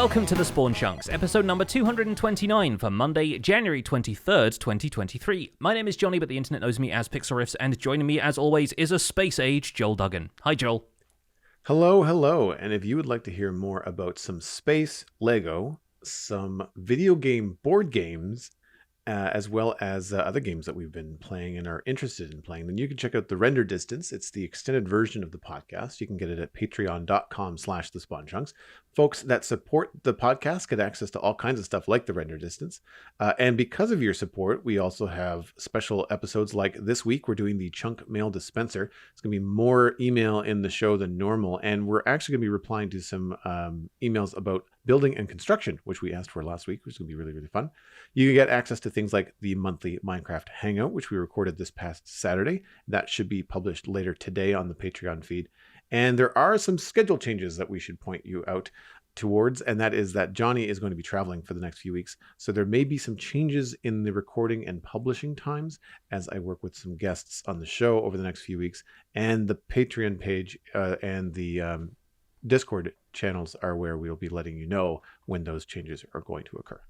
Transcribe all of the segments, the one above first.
Welcome to the Spawn Chunks, episode number 229 for Monday, January 23rd, 2023. My name is Johnny, but the internet knows me as Pixel Riffs, and joining me, as always, is a space-age Joel Duggan. Hi, Joel. Hello, and if you would like to hear more about some space Lego, some video game board games, as well as other games that we've been playing and are interested in playing, then you can check out the Render Distance. It's the extended version of the podcast. You can get it at patreon.com/thespawnchunks. Folks that support the podcast get access to all kinds of stuff like the Render Distance. And because of your support, we also have special episodes like this week. We're doing the Chunk Mail Dispenser. It's going to be more email in the show than normal. And we're actually going to be replying to some emails about building and construction, which we asked for last week, which is going to be really, really fun. You can get access to things like the monthly Minecraft Hangout, which we recorded this past Saturday. That should be published later today on the Patreon feed. And there are some schedule changes that we should point you out towards, and that is that Johnny is going to be traveling for the next few weeks. So there may be some changes in the recording and publishing times as I work with some guests on the show over the next few weeks. And the Patreon page and the Discord channels are where we'll be letting you know when those changes are going to occur.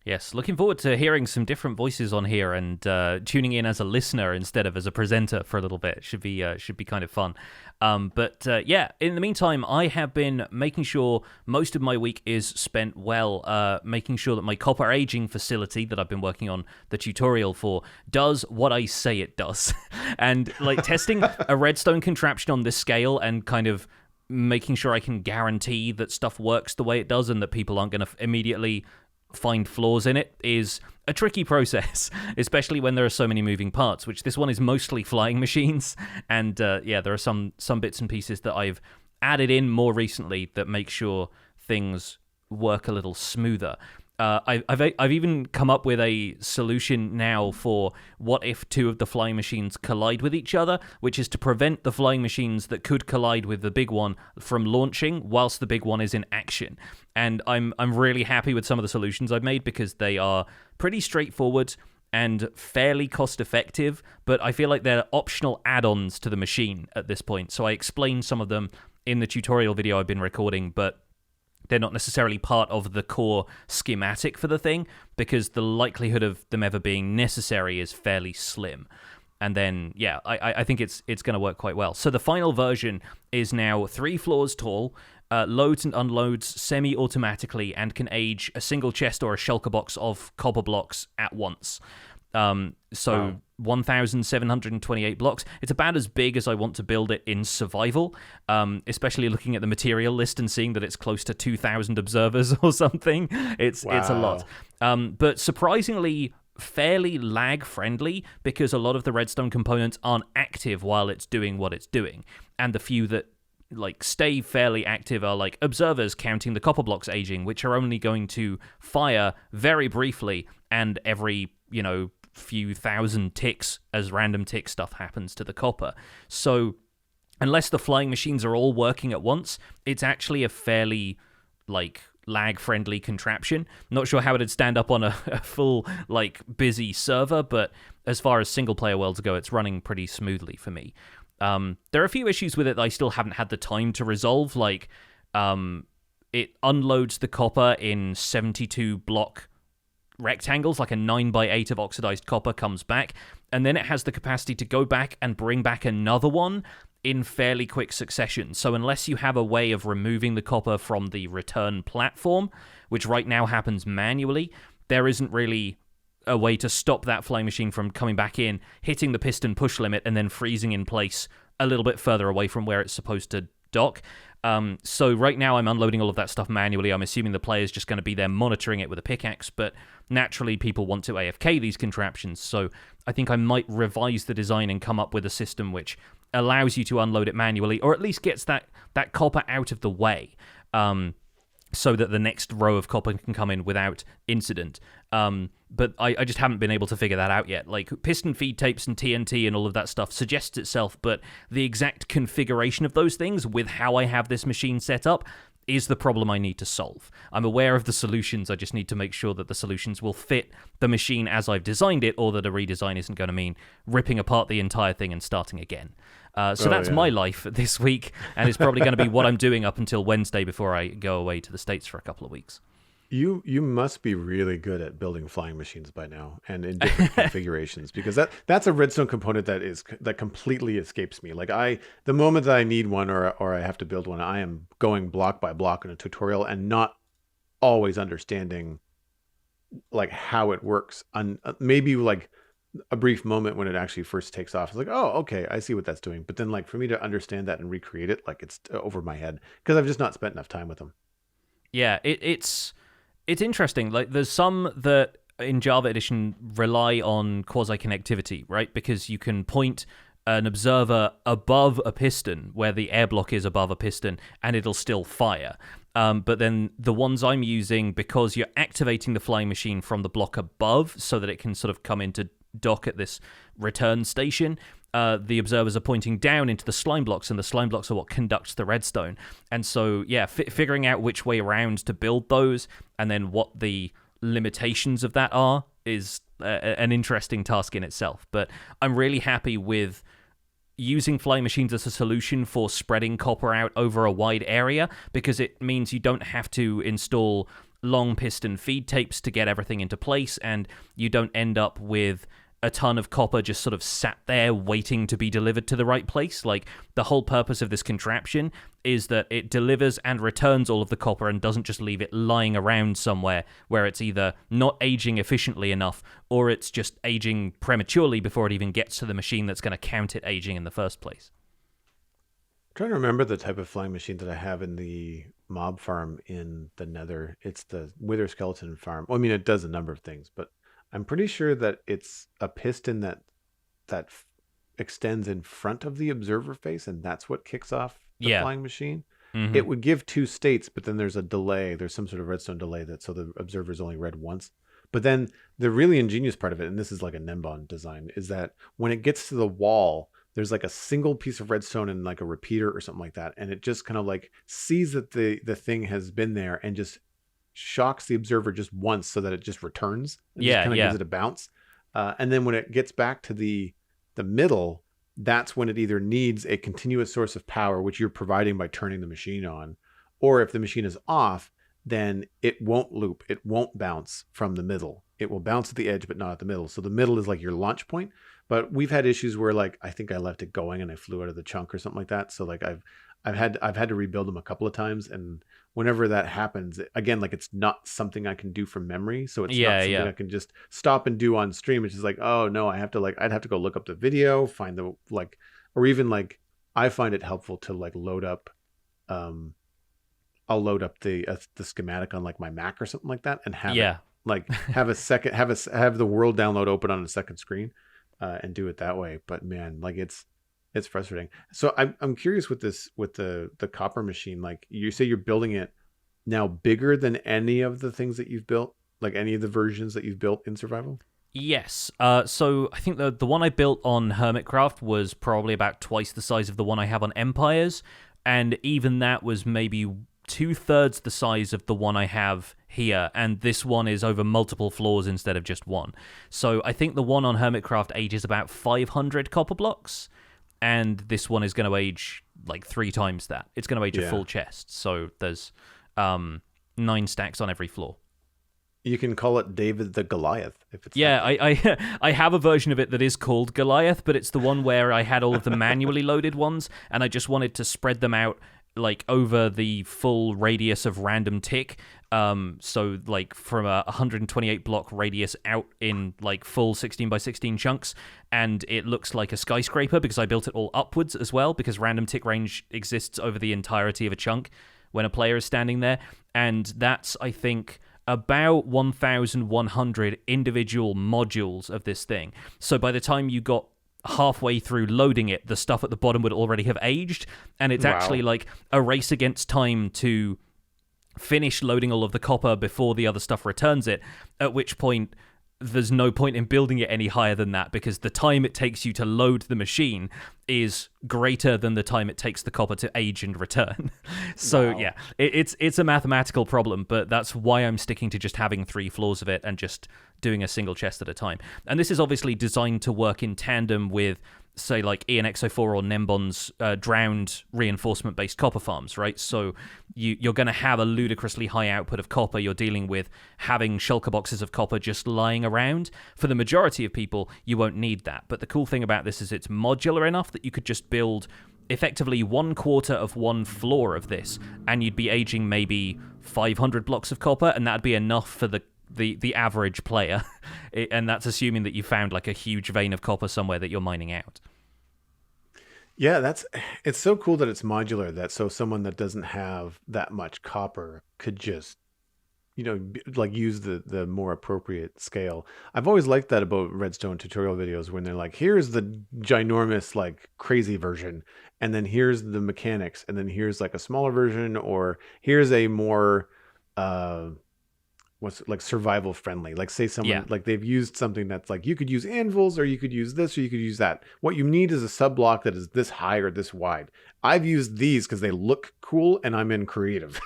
Yes, looking forward to hearing some different voices on here and tuning in as a listener instead of as a presenter for a little bit. Should be kind of fun. But in the meantime, I have been making sure most of my week is spent making sure that my copper aging facility that I've been working on the tutorial for does what I say it does. And like testing a redstone contraption on this scale and kind of making sure I can guarantee that stuff works the way it does and that people aren't going to immediately find flaws in it is a tricky process, especially when there are so many moving parts, which this one is mostly flying machines. And there are some bits and pieces that I've added in more recently that make sure things work a little smoother. I've even come up with a solution now for what if two of the flying machines collide with each other, which is to prevent the flying machines that could collide with the big one from launching whilst the big one is in action. And I'm really happy with some of the solutions I've made because they are pretty straightforward and fairly cost-effective, but I feel like they're optional add-ons to the machine at this point. So I explained some of them in the tutorial video I've been recording, but they're not necessarily part of the core schematic for the thing because the likelihood of them ever being necessary is fairly slim. And then, I think it's going to work quite well. So the final version is now 3 floors tall, loads and unloads semi-automatically, and can age a single chest or a shulker box of copper blocks at once. Wow. 1,728 blocks. It's about as big as I want to build it in survival, especially looking at the material list and seeing that it's close to 2,000 observers or something. It's a lot. But surprisingly fairly lag-friendly because a lot of the redstone components aren't active while it's doing what it's doing. And the few that stay fairly active are like observers counting the copper blocks aging, which are only going to fire very briefly and every, few thousand ticks as random tick stuff happens to the copper. So unless the flying machines are all working at once, it's actually a fairly lag-friendly contraption. Not sure how it'd stand up on a full busy server, but as far as single-player worlds go, it's running pretty smoothly for me. There are a few issues with it that I still haven't had the time to resolve, it unloads the copper in 72 block rectangles, like a 9x8 of oxidized copper comes back, and then it has the capacity to go back and bring back another one in fairly quick succession. So unless you have a way of removing the copper from the return platform, which right now happens manually, there isn't really a way to stop that flying machine from coming back in, hitting the piston push limit, and then freezing in place a little bit further away from where it's supposed to dock. So right now I'm unloading all of that stuff manually. I'm assuming the player's just going to be there monitoring it with a pickaxe, but naturally people want to AFK these contraptions, so I think I might revise the design and come up with a system which allows you to unload it manually, or at least gets that copper out of the way, so that the next row of copper can come in without incident. But I just haven't been able to figure that out yet. Piston feed tapes and TNT and all of that stuff suggests itself, but the exact configuration of those things with how I have this machine set up is the problem I need to solve. I'm aware of the solutions. I just need to make sure that the solutions will fit the machine as I've designed it, or that a redesign isn't going to mean ripping apart the entire thing and starting again. So that's my life this week, and it's probably going to be what I'm doing up until Wednesday before I go away to the States for a couple of weeks. You must be really good at building flying machines by now, and in different configurations, because that's a redstone component that completely escapes me. Like the moment that I need one or I have to build one, I am going block by block in a tutorial and not always understanding like how it works. Maybe like a brief moment when it actually first takes off, it's like, oh, okay, I see what that's doing. But then like for me to understand that and recreate it, like it's over my head because I've just not spent enough time with them. Yeah, it's interesting. Like, there's some that in Java Edition rely on quasi-connectivity, right? Because you can point an observer above a piston where the air block is above a piston, and it'll still fire. But then the ones I'm using, because you're activating the flying machine from the block above so that it can sort of come into dock at this return station, the observers are pointing down into the slime blocks, and the slime blocks are what conducts the redstone. And so, yeah, figuring out which way around to build those and then what the limitations of that are is an interesting task in itself. But I'm really happy with using flying machines as a solution for spreading copper out over a wide area, because it means you don't have to install long piston feed tapes to get everything into place, and you don't end up with a ton of copper just sort of sat there waiting to be delivered to the right place. Like, the whole purpose of this contraption is that it delivers and returns all of the copper and doesn't just leave it lying around somewhere where it's either not aging efficiently enough or it's just aging prematurely before it even gets to the machine that's going to count it aging in the first place. I'm trying to remember the type of flying machine that I have in the mob farm in the Nether. It's the Wither Skeleton farm. Well, I mean, it does a number of things, but I'm pretty sure that it's a piston that extends in front of the observer face, and that's what kicks off the flying machine. Mm-hmm. It would give two states, but then there's a delay. There's some sort of redstone delay so the observer is only read once. But then the really ingenious part of it, and this is like a Nembon design, is that when it gets to the wall, there's like a single piece of redstone and like a repeater or something like that, and it just kind of like sees that the thing has been there and just shocks the observer just once so that it just returns. And just kind of gives it a bounce. And then when it gets back to the middle, that's when it either needs a continuous source of power, which you're providing by turning the machine on, or if the machine is off, then it won't loop. It won't bounce from the middle. It will bounce at the edge, but not at the middle. So the middle is like your launch point. But we've had issues where like I think I left it going and I flew out of the chunk or something like that. So like I've had to rebuild them a couple of times, and whenever that happens, again, like it's not something I can do from memory, so it's not something I can just stop and do on stream. It's just like, oh no, I'd have to go look up the video, find the like, or even like I find it helpful to like load up, I'll load up the schematic on like my Mac or something like that, and have it like have the world download open on a second screen, and do it that way. But man, like it's frustrating. So I'm curious with the copper machine. Like, you say you're building it now bigger than any of the things that you've built, like any of the versions that you've built in survival? Yes. So I think the one I built on Hermitcraft was probably about twice the size of the one I have on Empires, and even that was maybe 2/3 the size of the one I have here, and this one is over multiple floors instead of just one. So I think the one on Hermitcraft ages about 500 copper blocks, and this one is going to age like 3 times that. It's going to age a full chest. So there's 9 stacks on every floor. You can call it David the Goliath if it's I have a version of it that is called Goliath, but it's the one where I had all of the manually loaded ones, and I just wanted to spread them out like over the full radius of random tick. So like from a 128 block radius out in like full 16 by 16 chunks, and it looks like a skyscraper because I built it all upwards as well, because random tick range exists over the entirety of a chunk when a player is standing there. And that's, I think, about 1,100 individual modules of this thing. So by the time you got halfway through loading it, the stuff at the bottom would already have aged, and it's actually like a race against time to finish loading all of the copper before the other stuff returns it, at which point there's no point in building it any higher than that, because the time it takes you to load the machine is greater than the time it takes the copper to age and return. So Wow. yeah, it's a mathematical problem, but that's why I'm sticking to just having 3 floors of it and just doing a single chest at a time. And this is obviously designed to work in tandem with, say, like ENXO4 or Nembon's drowned reinforcement-based copper farms, right? So you're going to have a ludicrously high output of copper. You're dealing with having shulker boxes of copper just lying around. For the majority of people, you won't need that. But the cool thing about this is it's modular enough that you could just build effectively 1/4 of 1 floor of this, and you'd be aging maybe 500 blocks of copper, and that'd be enough for the average player. And that's assuming that you found like a huge vein of copper somewhere that you're mining out. Yeah, it's so cool that it's modular, that so someone that doesn't have that much copper could just, like use the more appropriate scale. I've always liked that about Redstone tutorial videos, when they're like, here's the ginormous, like crazy version, and then here's the mechanics, and then here's like a smaller version, or here's a more what's like survival friendly. Like say someone like they've used something that's like, you could use anvils, or you could use this, or you could use that. What you need is a sub block that is this high or this wide. I've used these because they look cool and I'm in creative.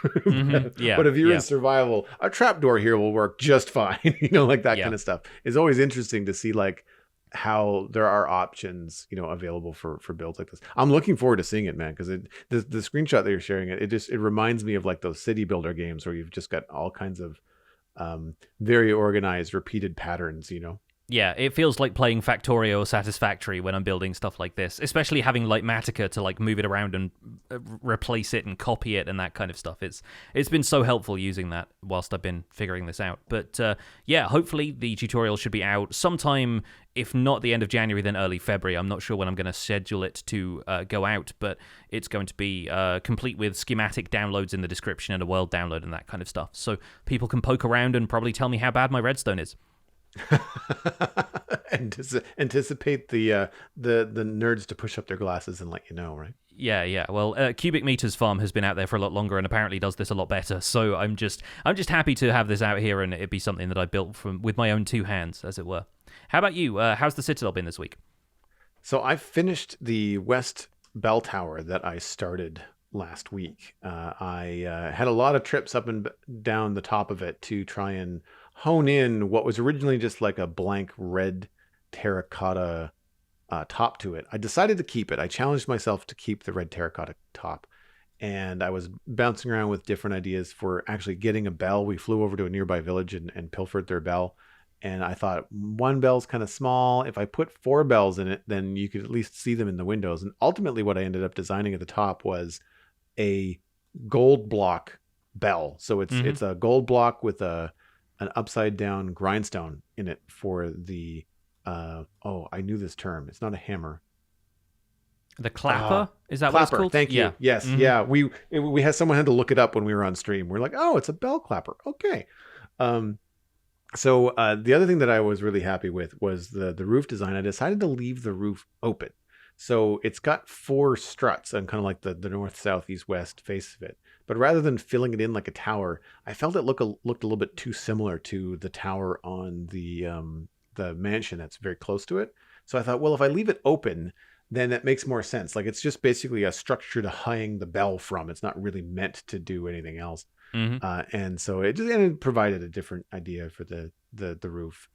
Yeah. But if you're in survival, a trapdoor here will work just fine. Like that kind of stuff. It's always interesting to see like how there are options, available for builds like this. I'm looking forward to seeing it, man, because the screenshot that you're sharing, it reminds me of like those city builder games where you've just got all kinds of very organized, repeated patterns, Yeah, it feels like playing Factorio or Satisfactory when I'm building stuff like this, especially having like Matica to like move it around and replace it and copy it and that kind of stuff. It's been so helpful using that whilst I've been figuring this out. But yeah, hopefully the tutorial should be out sometime, if not the end of January, then early February. I'm not sure when I'm going to schedule it to go out, but it's going to be complete with schematic downloads in the description and a world download and that kind of stuff. So people can poke around and probably tell me how bad my redstone is. Anticipate the nerds to push up their glasses and let you know, right? Yeah. Well, Cubic Meters Farm has been out there for a lot longer and apparently does this a lot better. So I'm just happy to have this out here and it be something that I built with my own 2 hands, as it were. How about you? How's the Citadel been this week? So I finished the West Bell Tower that I started last week. I had a lot of trips up and down the top of it to try and hone in what was originally just like a blank red terracotta top to it. I decided to keep it. I challenged myself to keep the red terracotta top. And I was bouncing around with different ideas for actually getting a bell. We flew over to a nearby village and pilfered their bell. And I thought 1 bell's kind of small. If I put 4 bells in it, then you could at least see them in the windows. And ultimately what I ended up designing at the top was a gold block bell. So it's a gold block with an upside down grindstone in it for the I knew this term. It's not a hammer. The clapper? Is that clapper, what it's called? Thank you. Yes. Yeah. We had someone had to look it up when we were on stream. We're like, oh, it's a bell clapper. Okay. So the other thing that I was really happy with was the roof design. I decided to leave the roof open. So it's got 4 struts on kind of like the north, south, east, west face of it. But rather than filling it in like a tower, I felt it looked a little bit too similar to the tower on the mansion that's very close to it. So I thought, well, if I leave it open, then that makes more sense. Like it's just basically a structure to hang the bell from. It's not really meant to do anything else. And so it provided a different idea for the roof.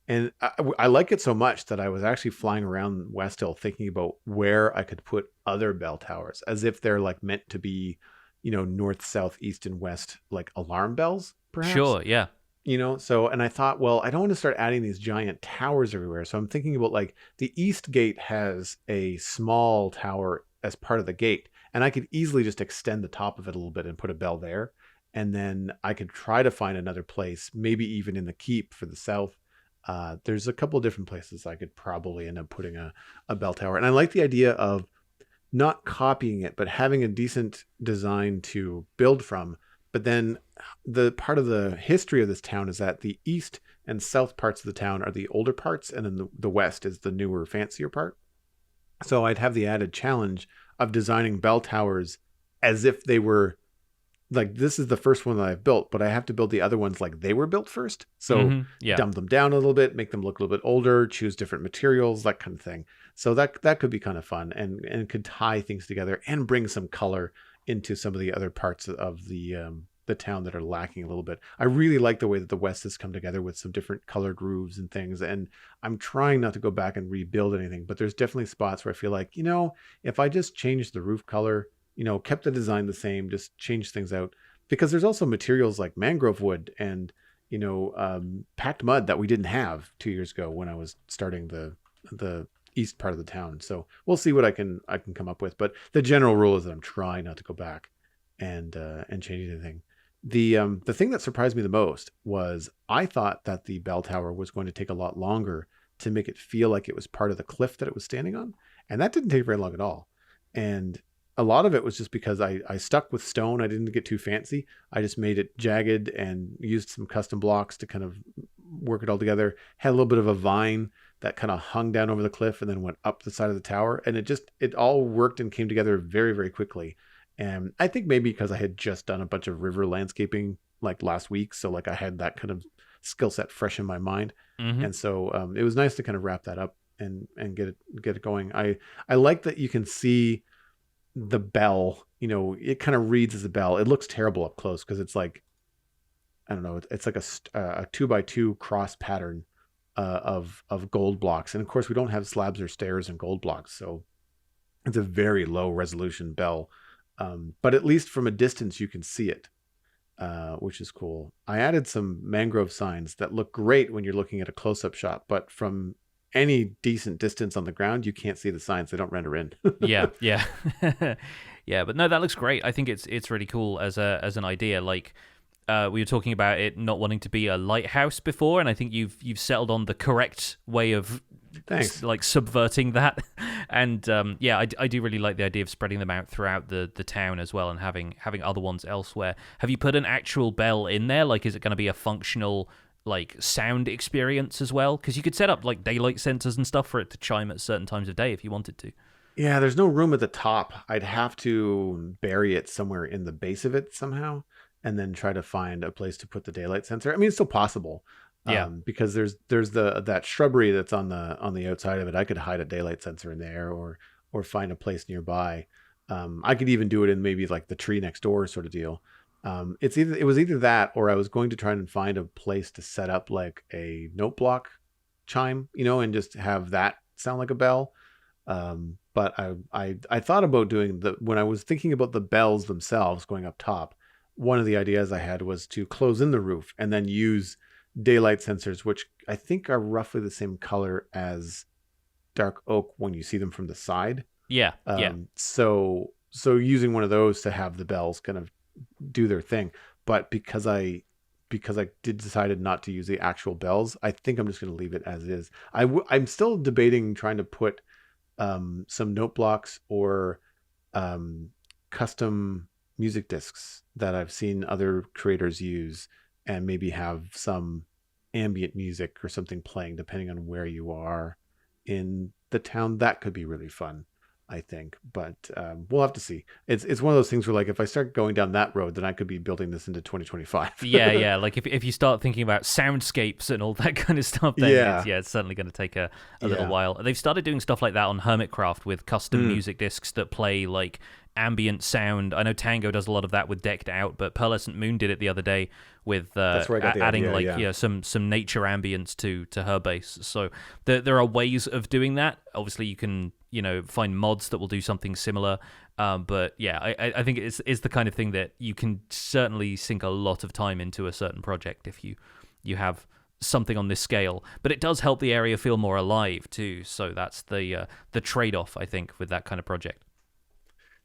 And I like it so much that I was actually flying around West Hill thinking about where I could put other bell towers, as if they're like meant to be, north, south, east, and west, like alarm bells, perhaps. Sure, yeah. So, and I thought, well, I don't want to start adding these giant towers everywhere. So I'm thinking about like the east gate has a small tower as part of the gate, and I could easily just extend the top of it a little bit and put a bell there. And then I could try to find another place, maybe even in the keep for the south. There's a couple of different places I could probably end up putting a bell tower. And I like the idea of not copying it, but having a decent design to build from. But then the part of the history of this town is that the east and south parts of the town are the older parts, and then the west is the newer, fancier part. So I'd have the added challenge of designing bell towers as if they were like this is the first one that I've built, but I have to build the other ones like they were built first. So Yeah. dumb them down a little bit, make them look a little bit older, choose different materials, that kind of thing. So that could be kind of fun and could tie things together and bring some color into some of the other parts of the town that are lacking a little bit. I really like the way that the West has come together with some different colored roofs and things. And I'm trying not to go back and rebuild anything, but there's definitely spots where I feel like, if I just changed the roof color, kept the design the same, just change things out. Because there's also materials like mangrove wood and, packed mud that we didn't have 2 years ago when I was starting the east part of the town. So we'll see what I can come up with. But the general rule is that I'm trying not to go back and change anything. The thing that surprised me the most was I thought that the bell tower was going to take a lot longer to make it feel like it was part of the cliff that it was standing on. And that didn't take very long at all. And a lot of it was just because I stuck with stone. I didn't get too fancy. I just made it jagged and used some custom blocks to kind of work it all together. Had a little bit of a vine that kind of hung down over the cliff and then went up the side of the tower. And it all worked and came together very, very quickly. And I think maybe because I had just done a bunch of river landscaping like last week. So like I had that kind of skill set fresh in my mind. And so it was nice to kind of wrap that up and get it going. I like that you can see the bell, it kind of reads as a bell. It looks terrible up close because it's like, I don't know, it's like a 2x2 cross pattern of gold blocks. And of course we don't have slabs or stairs and gold blocks. So it's a very low resolution bell. But at least from a distance, you can see it, which is cool. I added some mangrove signs that look great when you're looking at a close-up shot, but from any decent distance on the ground, you can't see the signs. They don't render in. Yeah. Yeah, but no, that looks great. I think it's really cool as an idea. Like we were talking about it not wanting to be a lighthouse before, and I think you've settled on the correct way of like subverting that. And I do really like the idea of spreading them out throughout the town as well, and having other ones elsewhere. Have you put an actual bell in there? Like, is it going to be a functional like sound experience as well? Because you could set up like daylight sensors and stuff for it to chime at certain times of day if you wanted to. Yeah, there's no room at the top. I'd have to bury it somewhere in the base of it somehow, and then try to find a place to put the daylight sensor. I mean, it's still possible. Yeah. Because there's that shrubbery that's on the outside of it. I could hide a daylight sensor in there, or find a place nearby. I could even do it in maybe like the tree next door sort of deal. It was either that, or I was going to try and find a place to set up like a note block chime, and just have that sound like a bell. But I thought about doing when I was thinking about the bells themselves going up top. One of the ideas I had was to close in the roof and then use daylight sensors, which I think are roughly the same color as dark oak when you see them from the side. Yeah. So using one of those to have the bells kind of do their thing. But because I decided not to use the actual bells, I think I'm just going to leave it as is. I'm still debating trying to put some note blocks or custom music discs that I've seen other creators use, and maybe have some ambient music or something playing depending on where you are in the town. That could be really fun, I think. But we'll have to see. It's one of those things where like if I start going down that road, then I could be building this into 2025. Yeah. Like if you start thinking about soundscapes and all that kind of stuff, then it's certainly going to take a little while. They've started doing stuff like that on Hermitcraft with custom music discs that play like ambient sound. I know Tango does a lot of that with Decked Out, but Pearlescent Moon did it the other day with adding some nature ambience to her base. So there are ways of doing that. Obviously, you can find mods that will do something similar. But yeah, I think it's the kind of thing that you can certainly sink a lot of time into a certain project if you have something on this scale. But it does help the area feel more alive too. So that's the trade-off, I think, with that kind of project.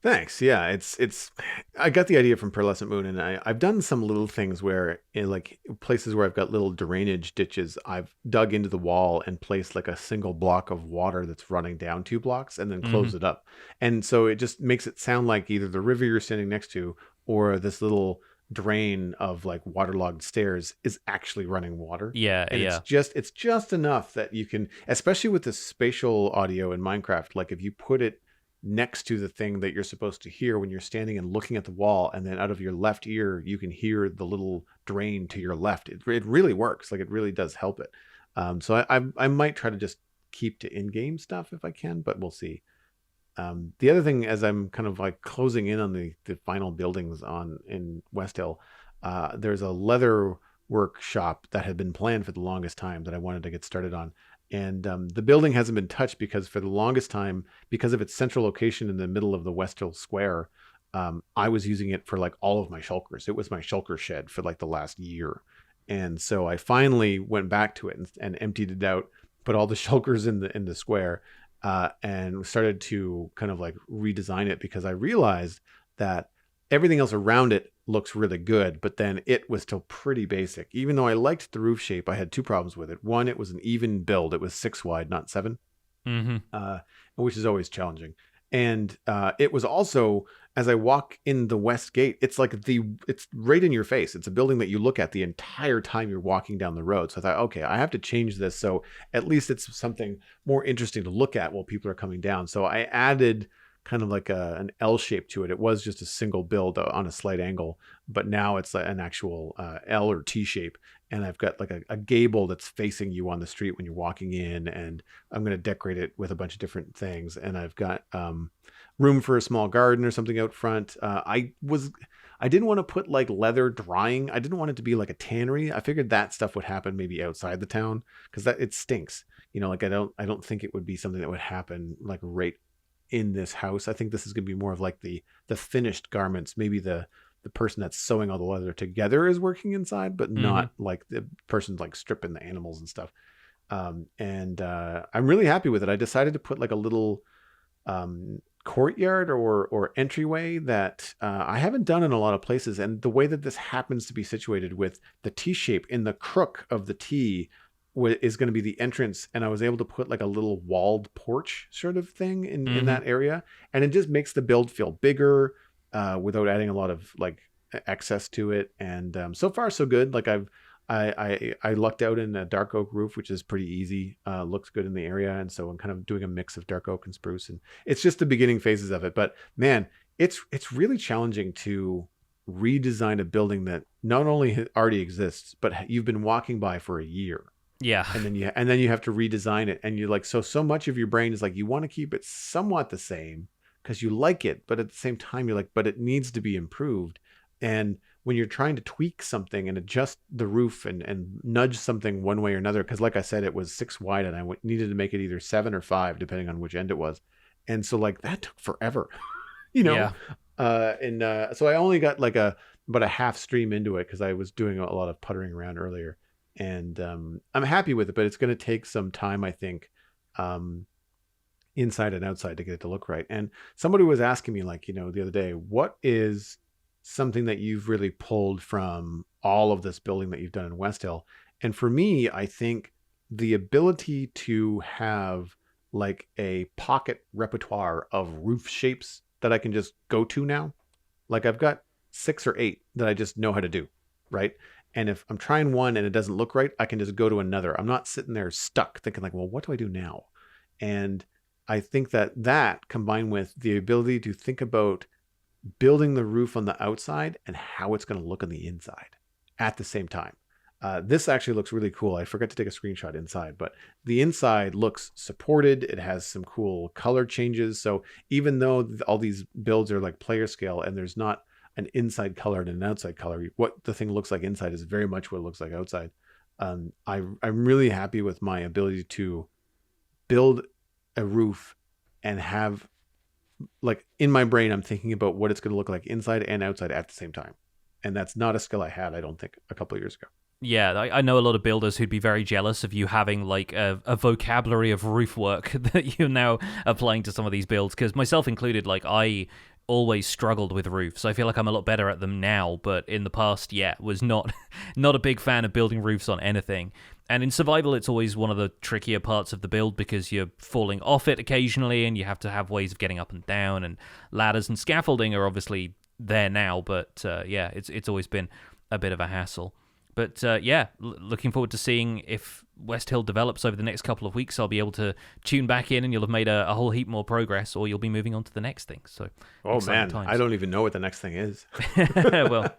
Thanks. Yeah, it's. I got the idea from Pearlescent Moon, and I've done some little things where in like places where I've got little drainage ditches, I've dug into the wall and placed like a single block of water that's running down 2 blocks, and then close it up, and so it just makes it sound like either the river you're standing next to or this little drain of like waterlogged stairs is actually running water. It's just enough that you can, especially with the spatial audio in Minecraft, like if you put it next to the thing that you're supposed to hear when you're standing and looking at the wall, and then out of your left ear you can hear the little drain to your left. It really works. Like, it really does help it. So I might try to just keep to in-game stuff if I can, but we'll see. The other thing, as I'm kind of like closing in on the final buildings in West Hill, there's a leather workshop that had been planned for the longest time that I wanted to get started on. And the building hasn't been touched because for the longest time, because of its central location in the middle of the West Hill Square, I was using it for like all of my shulkers. It was my shulker shed for like the last year. And so I finally went back to it and emptied it out, put all the shulkers in the square, and started to kind of like redesign it, because I realized that everything else around it looks really good, but then it was still pretty basic. Even though I liked the roof shape, I had two problems with it. One, it was an even build. It was 6 wide, not 7, which is always challenging. And it was also, as I walk in the west gate, it's like it's right in your face. It's a building that you look at the entire time you're walking down the road. So I thought, okay, I have to change this so at least it's something more interesting to look at while people are coming down. So I added kind of like an L shape to it. It was just a single build on a slight angle, but now it's like an actual L or T shape. And I've got like a gable that's facing you on the street when you're walking in, and I'm going to decorate it with a bunch of different things. And I've got room for a small garden or something out front. I didn't want to put like leather drying. I didn't want it to be like a tannery. I figured that stuff would happen maybe outside the town, because it stinks. Like I don't think it would be something that would happen like right in this house. I think this is going to be more of like the finished garments. Maybe the person that's sewing all the leather together is working inside, but not like the person's like stripping the animals and stuff. And I'm really happy with it. I decided to put like a little courtyard or entryway that I haven't done in a lot of places. And the way that this happens to be situated with the T shape in the crook of the T is going to be the entrance, and I was able to put like a little walled porch sort of thing in that area, and it just makes the build feel bigger without adding a lot of like excess to it. And so far so good. Like I lucked out in a dark oak roof, which is pretty easy, looks good in the area, and so I'm kind of doing a mix of dark oak and spruce, and it's just the beginning phases of it. But man, it's really challenging to redesign a building that not only already exists, but you've been walking by for a year. Yeah. And then you have to redesign it. And you're like, so much of your brain is like, you want to keep it somewhat the same because you like it. But at the same time, you're like, but it needs to be improved. And when you're trying to tweak something and adjust the roof and nudge something one way or another, because like I said, it was 6 wide and I needed to make it either 7 or 5, depending on which end it was. And so like that took forever, Yeah. So I only got like about a half stream into it because I was doing a lot of puttering around earlier. And I'm happy with it, but it's going to take some time, I think, inside and outside to get it to look right. And somebody was asking me, like, the other day, what is something that you've really pulled from all of this building that you've done in West Hill? And for me, I think the ability to have like a pocket repertoire of roof shapes that I can just go to now. Like I've got 6 or 8 that I just know how to do, right? And if I'm trying one and it doesn't look right, I can just go to another. I'm not sitting there stuck thinking like, well, what do I do now? And I think that combined with the ability to think about building the roof on the outside and how it's going to look on the inside at the same time. This actually looks really cool. I forgot to take a screenshot inside, but the inside looks supported. It has some cool color changes. So even though all these builds are like player scale and there's not an inside color and an outside color, what the thing looks like inside is very much what it looks like outside. I'm really happy with my ability to build a roof and have, like, in my brain, I'm thinking about what it's going to look like inside and outside at the same time. And that's not a skill I had, I don't think, a couple of years ago. Yeah, I know a lot of builders who'd be very jealous of you having like a vocabulary of roof work that you're now applying to some of these builds, because myself included, like I always struggled with roofs. I feel like I'm a lot better at them now, but in the past, was not a big fan of building roofs on anything. And in survival, it's always one of the trickier parts of the build because you're falling off it occasionally and you have to have ways of getting up and down, and ladders and scaffolding are obviously there now, but it's always been a bit of a hassle. But looking forward to seeing if West Hill develops over the next couple of weeks, I'll be able to tune back in and you'll have made a whole heap more progress, or you'll be moving on to the next thing. So, oh man, times. I don't even know what the next thing is. Well,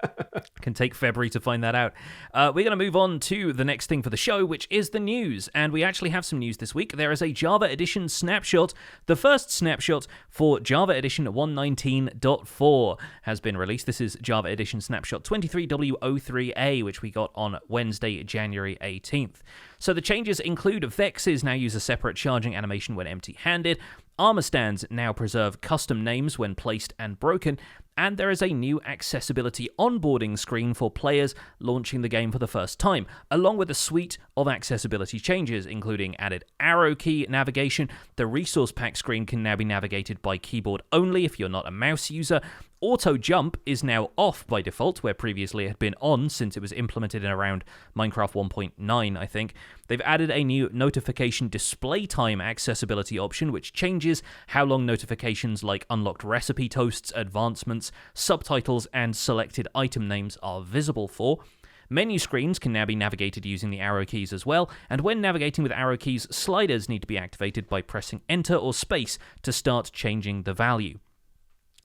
can take February to find that out. We're going to move on to the next thing for the show, which is the news. And we actually have some news this week. There is a Java Edition snapshot. The first snapshot for Java Edition 119.4 has been released. This is Java Edition snapshot 23W03A, which we got on Wednesday, January 18th. So the changes include vexes now use a separate charging animation when empty-handed, armor stands now preserve custom names when placed and broken, and there is a new accessibility onboarding screen for players launching the game for the first time, along with a suite of accessibility changes, including added arrow key navigation. The resource pack screen can now be navigated by keyboard only if you're not a mouse user. Auto jump is now off by default, where previously it had been on since it was implemented in around Minecraft 1.9, I think. They've added a new notification display time accessibility option, which changes how long notifications like unlocked recipe toasts, advancements, subtitles, and selected item names are visible for. Menu screens can now be navigated using the arrow keys as well, and when navigating with arrow keys, sliders need to be activated by pressing Enter or Space to start changing the value.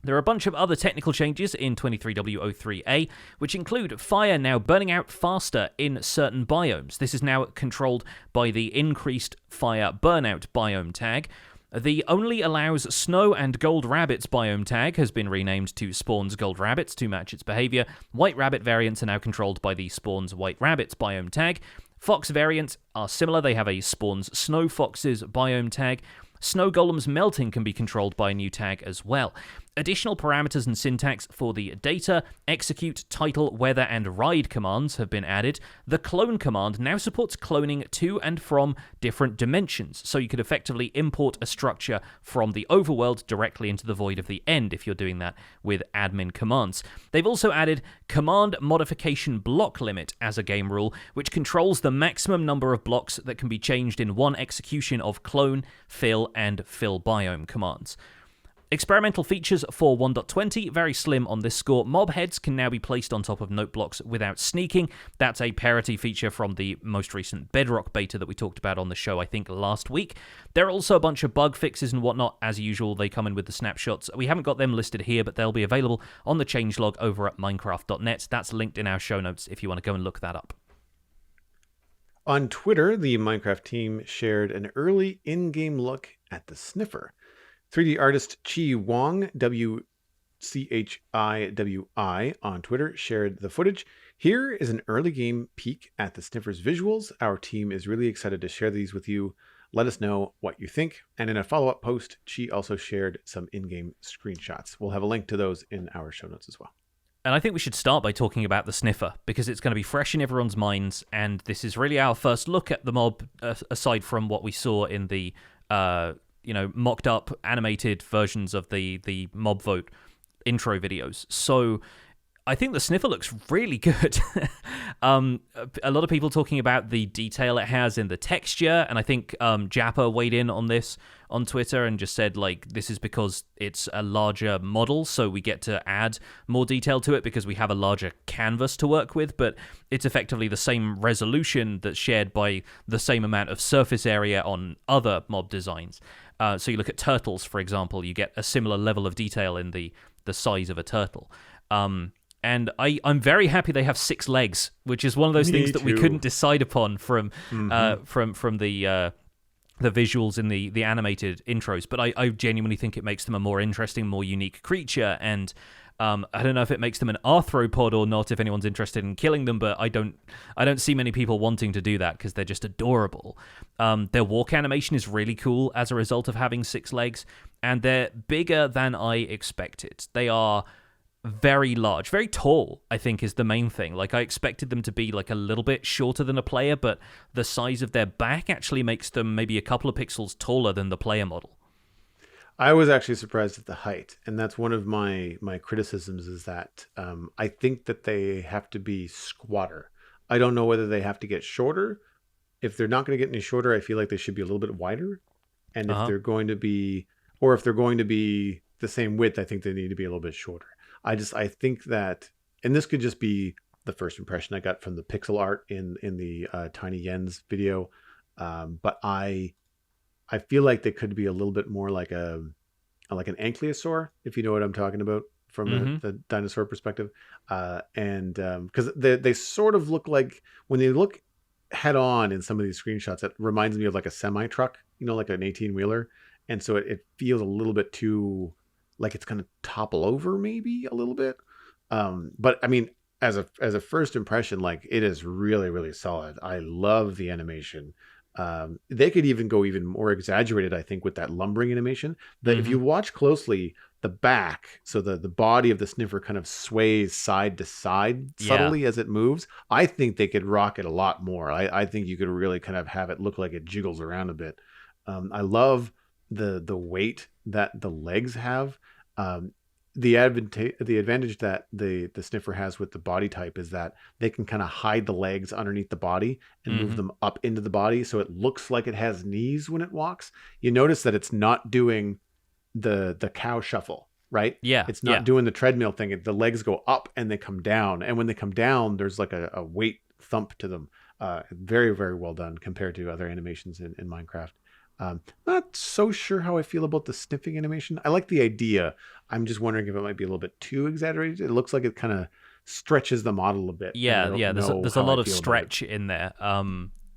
There are a bunch of other technical changes in 23W03A, which include fire now burning out faster in certain biomes. This is now controlled by the increased fire burnout biome tag. The only allows snow and gold rabbits biome tag has been renamed to spawns gold rabbits to match its behavior. White rabbit variants are now controlled by the spawns white rabbits biome tag. Fox variants are similar. They have a spawns snow foxes biome tag. Snow golems melting can be controlled by a new tag as well. Additional parameters and syntax for the data, execute, title, weather, and ride commands have been added. The clone command now supports cloning to and from different dimensions, so you could effectively import a structure from the overworld directly into the void of the end if you're doing that with admin commands. They've also added command modification block limit as a game rule, which controls the maximum number of blocks that can be changed in one execution of clone, fill, and fill biome commands. Experimental features for 1.20, very slim on this score. Mob heads can now be placed on top of note blocks without sneaking. That's a parity feature from the most recent Bedrock beta that we talked about on the show, I think, last week. There are also a bunch of bug fixes and whatnot. As usual, they come in with the snapshots. We haven't got them listed here, but they'll be available on the changelog over at Minecraft.net. That's linked in our show notes if you want to go and look that up. On Twitter, the Minecraft team shared an early in-game look at the Sniffer. 3D artist Chi Wong, WCHIWI, on Twitter shared the footage. Here is an early game peek at the Sniffer's visuals. Our team is really excited to share these with you. Let us know what you think. And in a follow-up post, Chi also shared some in-game screenshots. We'll have a link to those in our show notes as well. And I think we should start by talking about the Sniffer, because it's going to be fresh in everyone's minds, and this is really our first look at the mob, aside from what we saw in the mocked up animated versions of the mob vote intro videos. So I think the Sniffer looks really good. A lot of people talking about the detail it has in the texture, and I think Japper weighed in on this on Twitter and just said, like, this is because it's a larger model, so we get to add more detail to it because we have a larger canvas to work with, but it's effectively the same resolution that's shared by the same amount of surface area on other mob designs. So you look at turtles, for example, you get a similar level of detail in the size of a turtle. And I'm very happy they have 6 legs, which is one of those things that we couldn't decide upon from the visuals in the animated intros. But I genuinely think it makes them a more interesting, more unique creature. And I don't know if it makes them an arthropod or not, if anyone's interested in killing them, but I don't see many people wanting to do that because they're just adorable. Their walk animation is really cool as a result of having 6 legs, and they're bigger than I expected. They are very large, very tall, I think, is the main thing. Like, I expected them to be like a little bit shorter than a player, but the size of their back actually makes them maybe a couple of pixels taller than the player model. I was actually surprised at the height, and that's one of my criticisms, is that I think that they have to be squatter. I don't know whether they have to get shorter. If they're not going to get any shorter, I feel like they should be a little bit wider. And if they're going to be, or if they're going to be the same width, I think they need to be a little bit shorter. I think that, and this could just be the first impression I got from the pixel art in the Tiny Yen's video, But I feel like they could be a little bit more like an ankylosaur, if you know what I'm talking about from Mm-hmm. the dinosaur perspective. And because they sort of look like, when they look head on in some of these screenshots, it reminds me of like a semi truck, like an 18 wheeler. And so it feels a little bit too like it's going to topple over maybe a little bit. But I mean, as a first impression, like, it is really, really solid. I love the animation. They could even go even more exaggerated, I think, with that lumbering animation. That if Mm-hmm. you watch closely, the back, so the body of the sniffer kind of sways side to side Yeah. subtly as it moves. I think they could rock it a lot more. I think you could really kind of have it look like it jiggles around a bit. I love the weight that the legs have. Um, the advantage that the sniffer has with the body type is that they can kind of hide the legs underneath the body and move Mm-hmm. them up into the body, so it looks like it has knees when it walks. You notice that it's not doing the cow shuffle, right? Yeah. It's not Yeah. doing the treadmill thing. The legs go up and they come down, and when they come down, there's like a weight thump to them. Very, very well done compared to other animations in Minecraft. Not so sure how I feel about the sniffing animation. I like the idea. I'm just wondering if it might be a little bit too exaggerated. It looks like it kind of stretches the model a bit, and I Yeah, don't yeah. know There's a how I lot of feel about it. stretch in there. Yeah.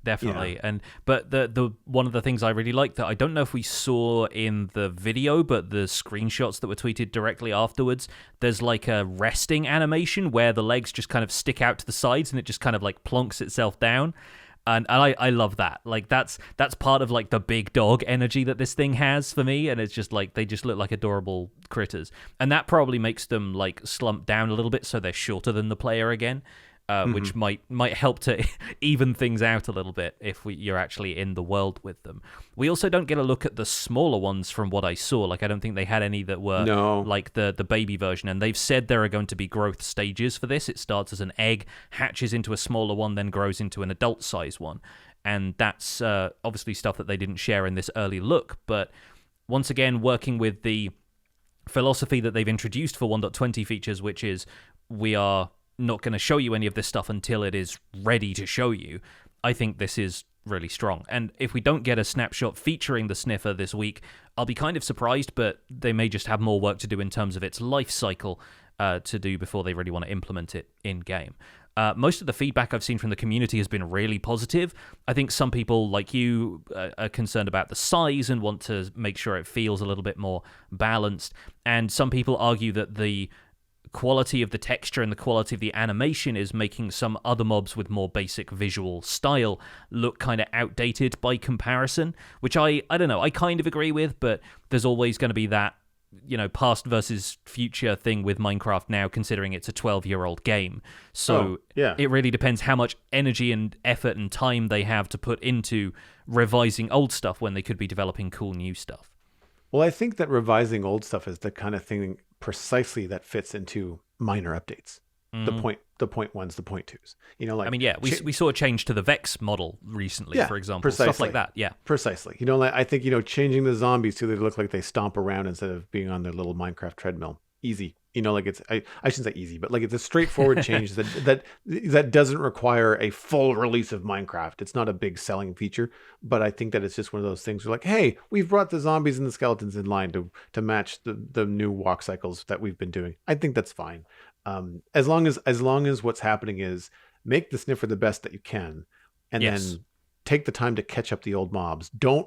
Definitely. And but the one of the things I really like that I don't know if we saw in the video, but the screenshots that were tweeted directly afterwards, there's like a resting animation where the legs just kind of stick out to the sides and it just kind of like plonks itself down. And I love that. Like that's part of like the big dog energy that this thing has for me, and it's just like they just look like adorable critters, and that probably makes them like slump down a little bit so they're shorter than the player again, Hmm. which might help to even things out a little bit if you're actually in the world with them. We also don't get a look at the smaller ones from what I saw. Like I don't think they had any that were No. like the baby version, and they've said there are going to be growth stages for this. It starts as an egg, hatches into a smaller one, then grows into an adult size one, and that's obviously stuff that they didn't share in this early look. But once again, working with the philosophy that they've introduced for 1.20 features, which is we are not going to show you any of this stuff until it is ready to show you. I think this is really strong. And if we don't get a snapshot featuring the sniffer this week, I'll be kind of surprised, but they may just have more work to do in terms of its life cycle to do before they really want to implement it in game. Most of the feedback I've seen from the community has been really positive. I think some people, like you, are concerned about the size and want to make sure it feels a little bit more balanced. And some people argue that the quality of the texture and the quality of the animation is making some other mobs with more basic visual style look kind of outdated by comparison, which I don't know, I kind of agree with, but there's always going to be that, past versus future thing with Minecraft now, considering it's a 12-year-old game. So Yeah. it really depends how much energy and effort and time they have to put into revising old stuff when they could be developing cool new stuff. Well, I think that revising old stuff is the kind of thing precisely that fits into minor updates. Mm. The point ones, the point twos. I mean, yeah, we saw a change to the Vex model recently, yeah, for example. precisely. Stuff like that, yeah. Precisely. Like, I think, changing the zombies so they look like they stomp around instead of being on their little Minecraft treadmill. Easy. Like I shouldn't say easy, but like it's a straightforward change that doesn't require a full release of Minecraft. It's not a big selling feature, but I think that it's just one of those things where, like, hey, we've brought the zombies and the skeletons in line to match the new walk cycles that we've been doing. I think that's fine. As long as what's happening is make the sniffer the best that you can, and Yes. then take the time to catch up the old mobs. Don't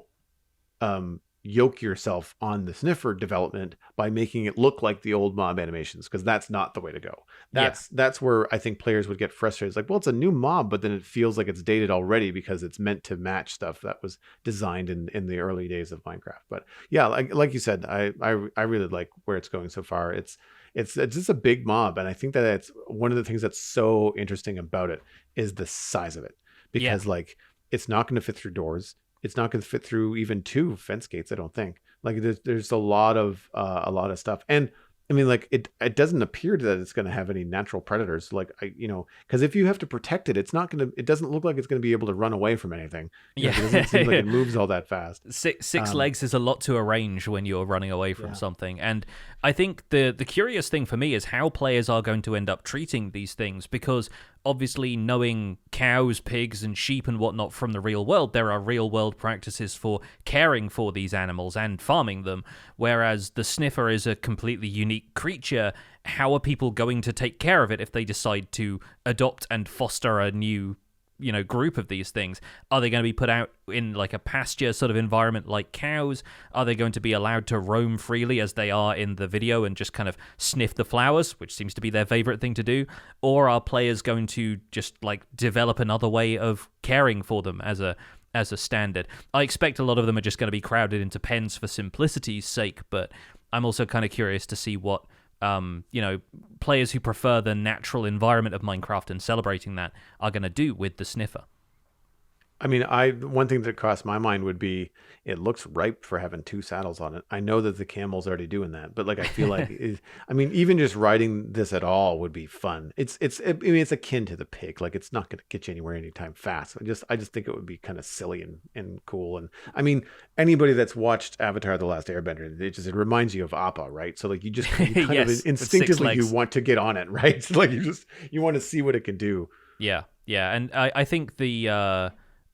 yoke yourself on the sniffer development by making it look like the old mob animations, because that's not the way to go. That's where I think players would get frustrated. It's like, well, it's a new mob, but then it feels like it's dated already because it's meant to match stuff that was designed in the early days of Minecraft. But yeah, like you said, I really like where it's going so far. It's just a big mob, and I think that it's one of the things that's so interesting about it is the size of it, because like it's not going to fit through doors. It's not going to fit through even 2 fence gates, I don't think. Like there's a lot of stuff, and I mean, like it doesn't appear that it's going to have any natural predators. Like because if you have to protect it, it doesn't look like it's going to be able to run away from anything. Yeah. It doesn't seem like it moves all that fast. Six legs is a lot to arrange when you're running away from Yeah. something. And I think the curious thing for me is how players are going to end up treating these things, because obviously knowing cows, pigs, and sheep and whatnot from the real world, there are real world practices for caring for these animals and farming them, whereas the Sniffer is a completely unique creature. How are people going to take care of it if they decide to adopt and foster a new group of these things? Are they going to be put out in like a pasture sort of environment like cows? Are they going to be allowed to roam freely as they are in the video and just kind of sniff the flowers, which seems to be their favorite thing to do? Or are players going to just like develop another way of caring for them as a standard? I expect a lot of them are just going to be crowded into pens for simplicity's sake, but I'm also kind of curious to see what players who prefer the natural environment of Minecraft and celebrating that are going to do with the Sniffer. I mean, one thing that crossed my mind would be it looks ripe for having 2 saddles on it. I know that the camel's already doing that, but like I feel like even just riding this at all would be fun. It's akin to the pig. Like it's not going to get you anywhere anytime fast. I just think it would be kind of silly and cool. And I mean, anybody that's watched Avatar: The Last Airbender, it reminds you of Appa, right? So like you kind yes, of instinctively you want to get on it, right? So like you want to see what it can do. Yeah, and I think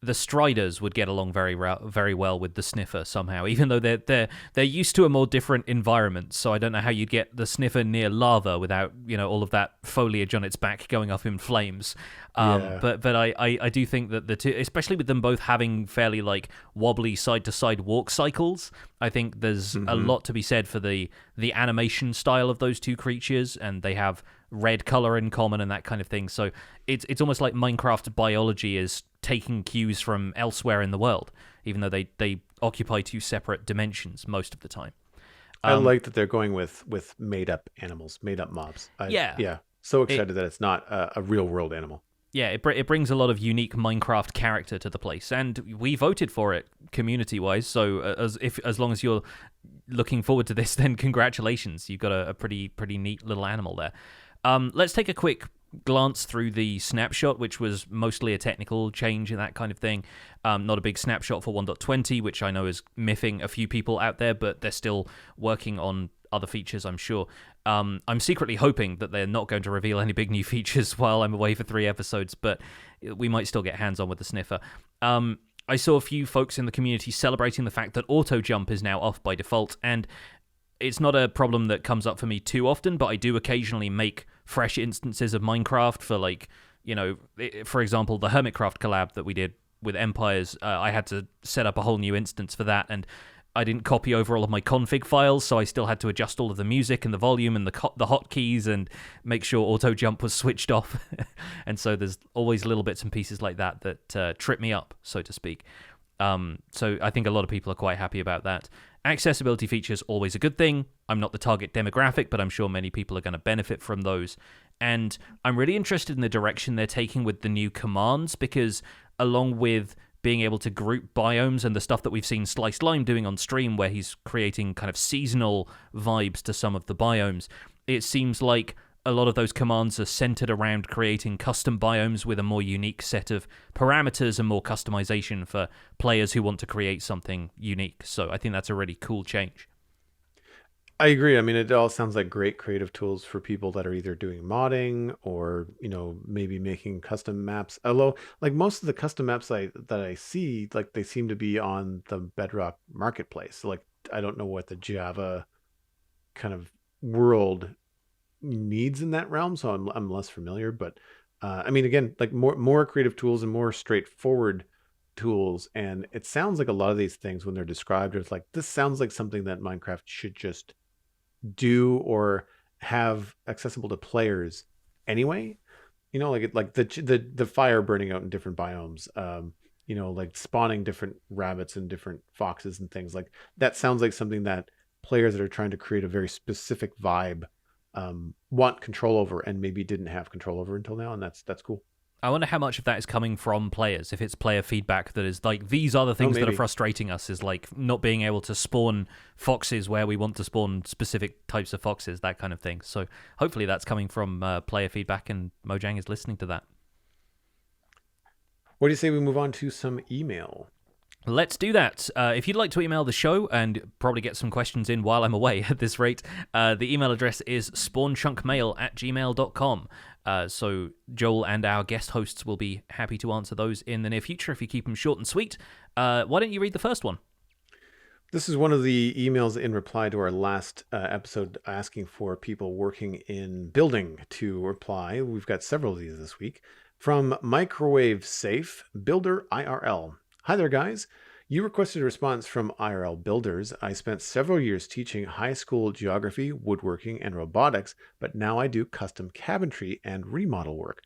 the Striders would get along very well with the Sniffer somehow, even though they're used to a more different environment. So I don't know how you'd get the Sniffer near lava without all of that foliage on its back going up in flames. But I do think that the two, especially with them both having fairly like wobbly side to side walk cycles, I think there's a lot to be said for the animation style of those two creatures, and they have red color in common and that kind of thing. So it's almost like Minecraft biology is taking cues from elsewhere in the world, even though they occupy 2 separate dimensions most of the time. I like that they're going with made up animals, made up mobs. So excited that it's not a real world animal. Yeah, it brings a lot of unique Minecraft character to the place, and we voted for it community-wise. So as long as you're looking forward to this, then congratulations, you've got a pretty neat little animal there. Let's take a quick glance through the snapshot, which was mostly a technical change and that kind of thing. Not a big snapshot for 1.20, which I know is miffing a few people out there, but they're still working on other features, I'm sure. I'm secretly hoping that they're not going to reveal any big new features while I'm away for 3 episodes, but we might still get hands-on with the Sniffer. I saw a few folks in the community celebrating the fact that auto jump is now off by default, and it's not a problem that comes up for me too often, but I do occasionally make fresh instances of Minecraft for, like, for example, the Hermitcraft collab that we did with Empires. I had to set up a whole new instance for that, and I didn't copy over all of my config files, so I still had to adjust all of the music and the volume and the hotkeys and make sure auto jump was switched off. And so there's always little bits and pieces like that trip me up, so to speak. So I think a lot of people are quite happy about that. Accessibility features, always a good thing. I'm not the target demographic, but I'm sure many people are going to benefit from those. And I'm really interested in the direction they're taking with the new commands, because along with being able to group biomes and the stuff that we've seen Sliced Lime doing on stream, where he's creating kind of seasonal vibes to some of the biomes, it seems like a lot of those commands are centered around creating custom biomes with a more unique set of parameters and more customization for players who want to create something unique. So I think that's a really cool change. I agree. I mean, it all sounds like great creative tools for people that are either doing modding or, maybe making custom maps. Although, like most of the custom maps that I see, like they seem to be on the Bedrock marketplace. So, like, I don't know what the Java kind of world needs in that realm, so I'm less familiar. But I mean, again, like more creative tools and more straightforward tools. And it sounds like a lot of these things, when they're described, it's like, this sounds like something that Minecraft should just do or have accessible to players anyway. Like the fire burning out in different biomes, like spawning different rabbits and different foxes and things like that. Sounds like something that players that are trying to create a very specific vibe want control over, and maybe didn't have control over until now, and that's cool. I wonder how much of that is coming from players, if it's player feedback that is like, these are the things that are frustrating us, is like not being able to spawn foxes where we want to spawn specific types of foxes, that kind of thing. So hopefully that's coming from player feedback, and Mojang is listening to that. What do you say we move on to some email? Let's do that. If you'd like to email the show and probably get some questions in while I'm away at this rate, the email address is spawnchunkmail@gmail.com. So Joel and our guest hosts will be happy to answer those in the near future if you keep them short and sweet. Why don't you read the first one? This is one of the emails in reply to our last episode asking for people working in building to reply. We've got several of these this week. From Microwave Safe, Builder IRL. Hi there, guys. You requested a response from IRL Builders. I spent several years teaching high school geography, woodworking, and robotics, but now I do custom cabinetry and remodel work.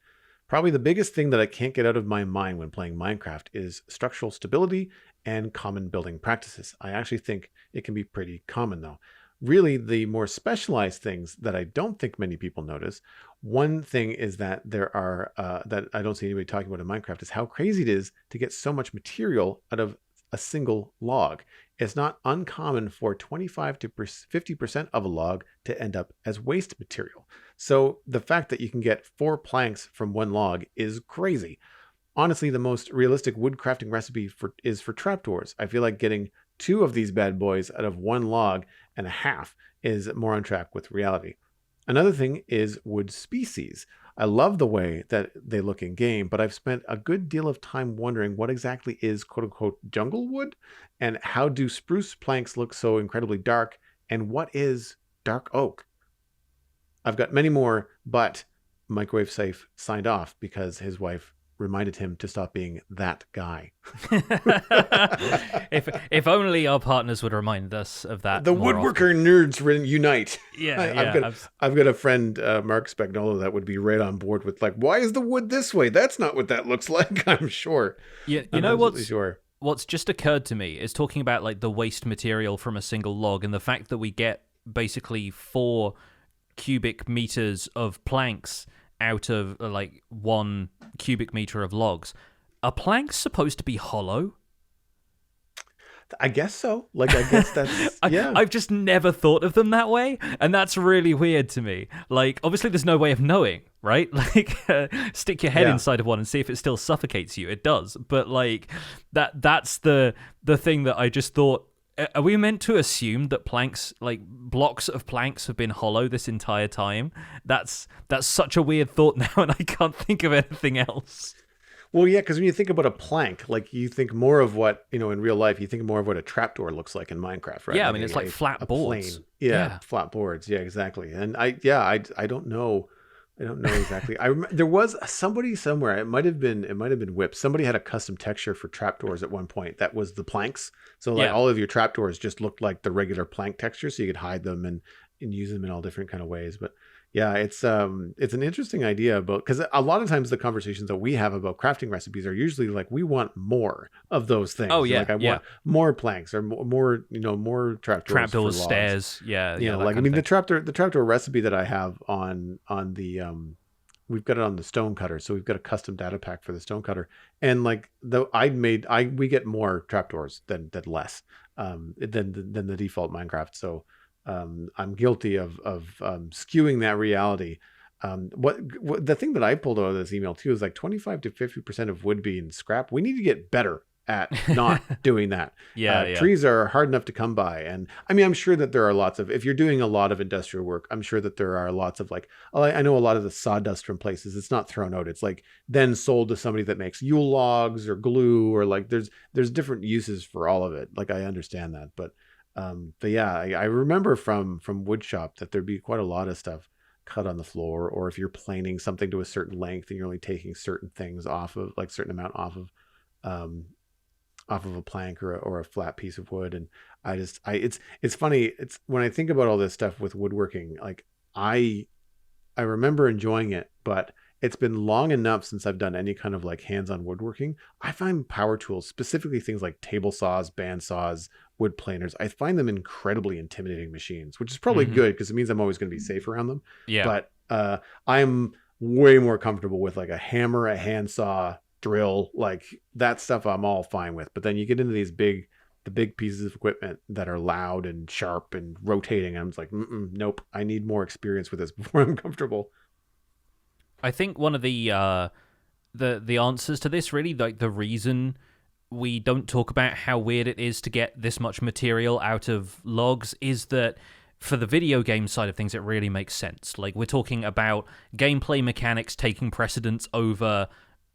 Probably the biggest thing that I can't get out of my mind when playing Minecraft is structural stability and common building practices. I actually think it can be pretty common, though. Really, the more specialized things that I don't think many people notice, one thing is that there are, that I don't see anybody talking about in Minecraft, is how crazy it is to get so much material out of a single log. It's not uncommon for 25 to 50% of a log to end up as waste material. So the fact that you can get 4 planks from one log is crazy. Honestly, the most realistic wood crafting recipe is for trapdoors. I feel like getting 2 of these bad boys out of 1 log and a half is more on track with reality. Another thing is wood species. I love the way that they look in game, but I've spent a good deal of time wondering what exactly is quote unquote jungle wood, and how do spruce planks look so incredibly dark, and what is dark oak? I've got many more, but Microwave Safe signed off because his wife reminded him to stop being that guy. if only our partners would remind us of that. The woodworker nerds unite. Yeah, I've got a friend, Mark Spagnuolo, that would be right on board with like, why is the wood this way? That's not what that looks like. I'm sure. You know what's just occurred to me is talking about like the waste material from a single log and the fact that we get basically 4 cubic meters of planks out of like 1 cubic meter of logs. Are planks supposed to be hollow? I guess so. Like, I guess that's, yeah. I've just never thought of them that way, and that's really weird to me. Like, obviously there's no way of knowing, right? Like, stick your head inside of one and see if it still suffocates you. It does. But like, that's the thing that I just thought. Are we meant to assume that planks, like blocks of planks, have been hollow this entire time? That's such a weird thought now, and I can't think of anything else. Well, yeah, because when you think about a plank, like you think more of what, in real life, you think more of what a trapdoor looks like in Minecraft, right? Yeah, like I mean, it's like flat boards. Yeah, flat boards. Yeah, exactly. And I don't know. I don't know exactly. I remember there was somebody somewhere. It might have been Whip. Somebody had a custom texture for trapdoors at one point. That was the planks. So like all of your trapdoors just looked like the regular plank texture, so you could hide them and use them in all different kind of ways. But yeah, it's an interesting idea about, because a lot of times the conversations that we have about crafting recipes are usually like, we want more of those things. Oh yeah, like I want more planks or more more trapdoors, stairs. Yeah, like I mean the trapdoor recipe that I have on the we've got it on the stone cutter, so we've got a custom data pack for the stone cutter, and like we get more trapdoors than less than the default Minecraft. So I'm guilty of skewing that reality. What the thing that I pulled out of this email too is like 25 to 50% of wood being scrap. We need to get better at not doing that. Trees are hard enough to come by, and I mean, I'm sure that there are lots of, if you're doing a lot of industrial work, I'm sure that there are lots of like, I know a lot of the sawdust from places, it's not thrown out, it's like then sold to somebody that makes Yule logs or glue, or like there's different uses for all of it. Like I understand that, but yeah, I remember from woodshop that there'd be quite a lot of stuff cut on the floor, or if you're planing something to a certain length and you're only taking certain things off of, like certain amount off of a plank or a flat piece of wood. And it's funny. It's when I think about all this stuff with woodworking, like I remember enjoying it, but it's been long enough since I've done any kind of like hands-on woodworking. I find power tools, specifically things like table saws, band saws, wood planers, I find them incredibly intimidating machines, which is probably good because it means I'm always going to be safe around them. Yeah. But I'm way more comfortable with like a hammer, a handsaw, drill, like that stuff I'm all fine with. But then you get into the big pieces of equipment that are loud and sharp and rotating, and I'm just like, nope, I need more experience with this before I'm comfortable. I think one of the answers to this, really, like the reason we don't talk about how weird it is to get this much material out of logs is that for the video game side of things, it really makes sense. Like, we're talking about gameplay mechanics taking precedence over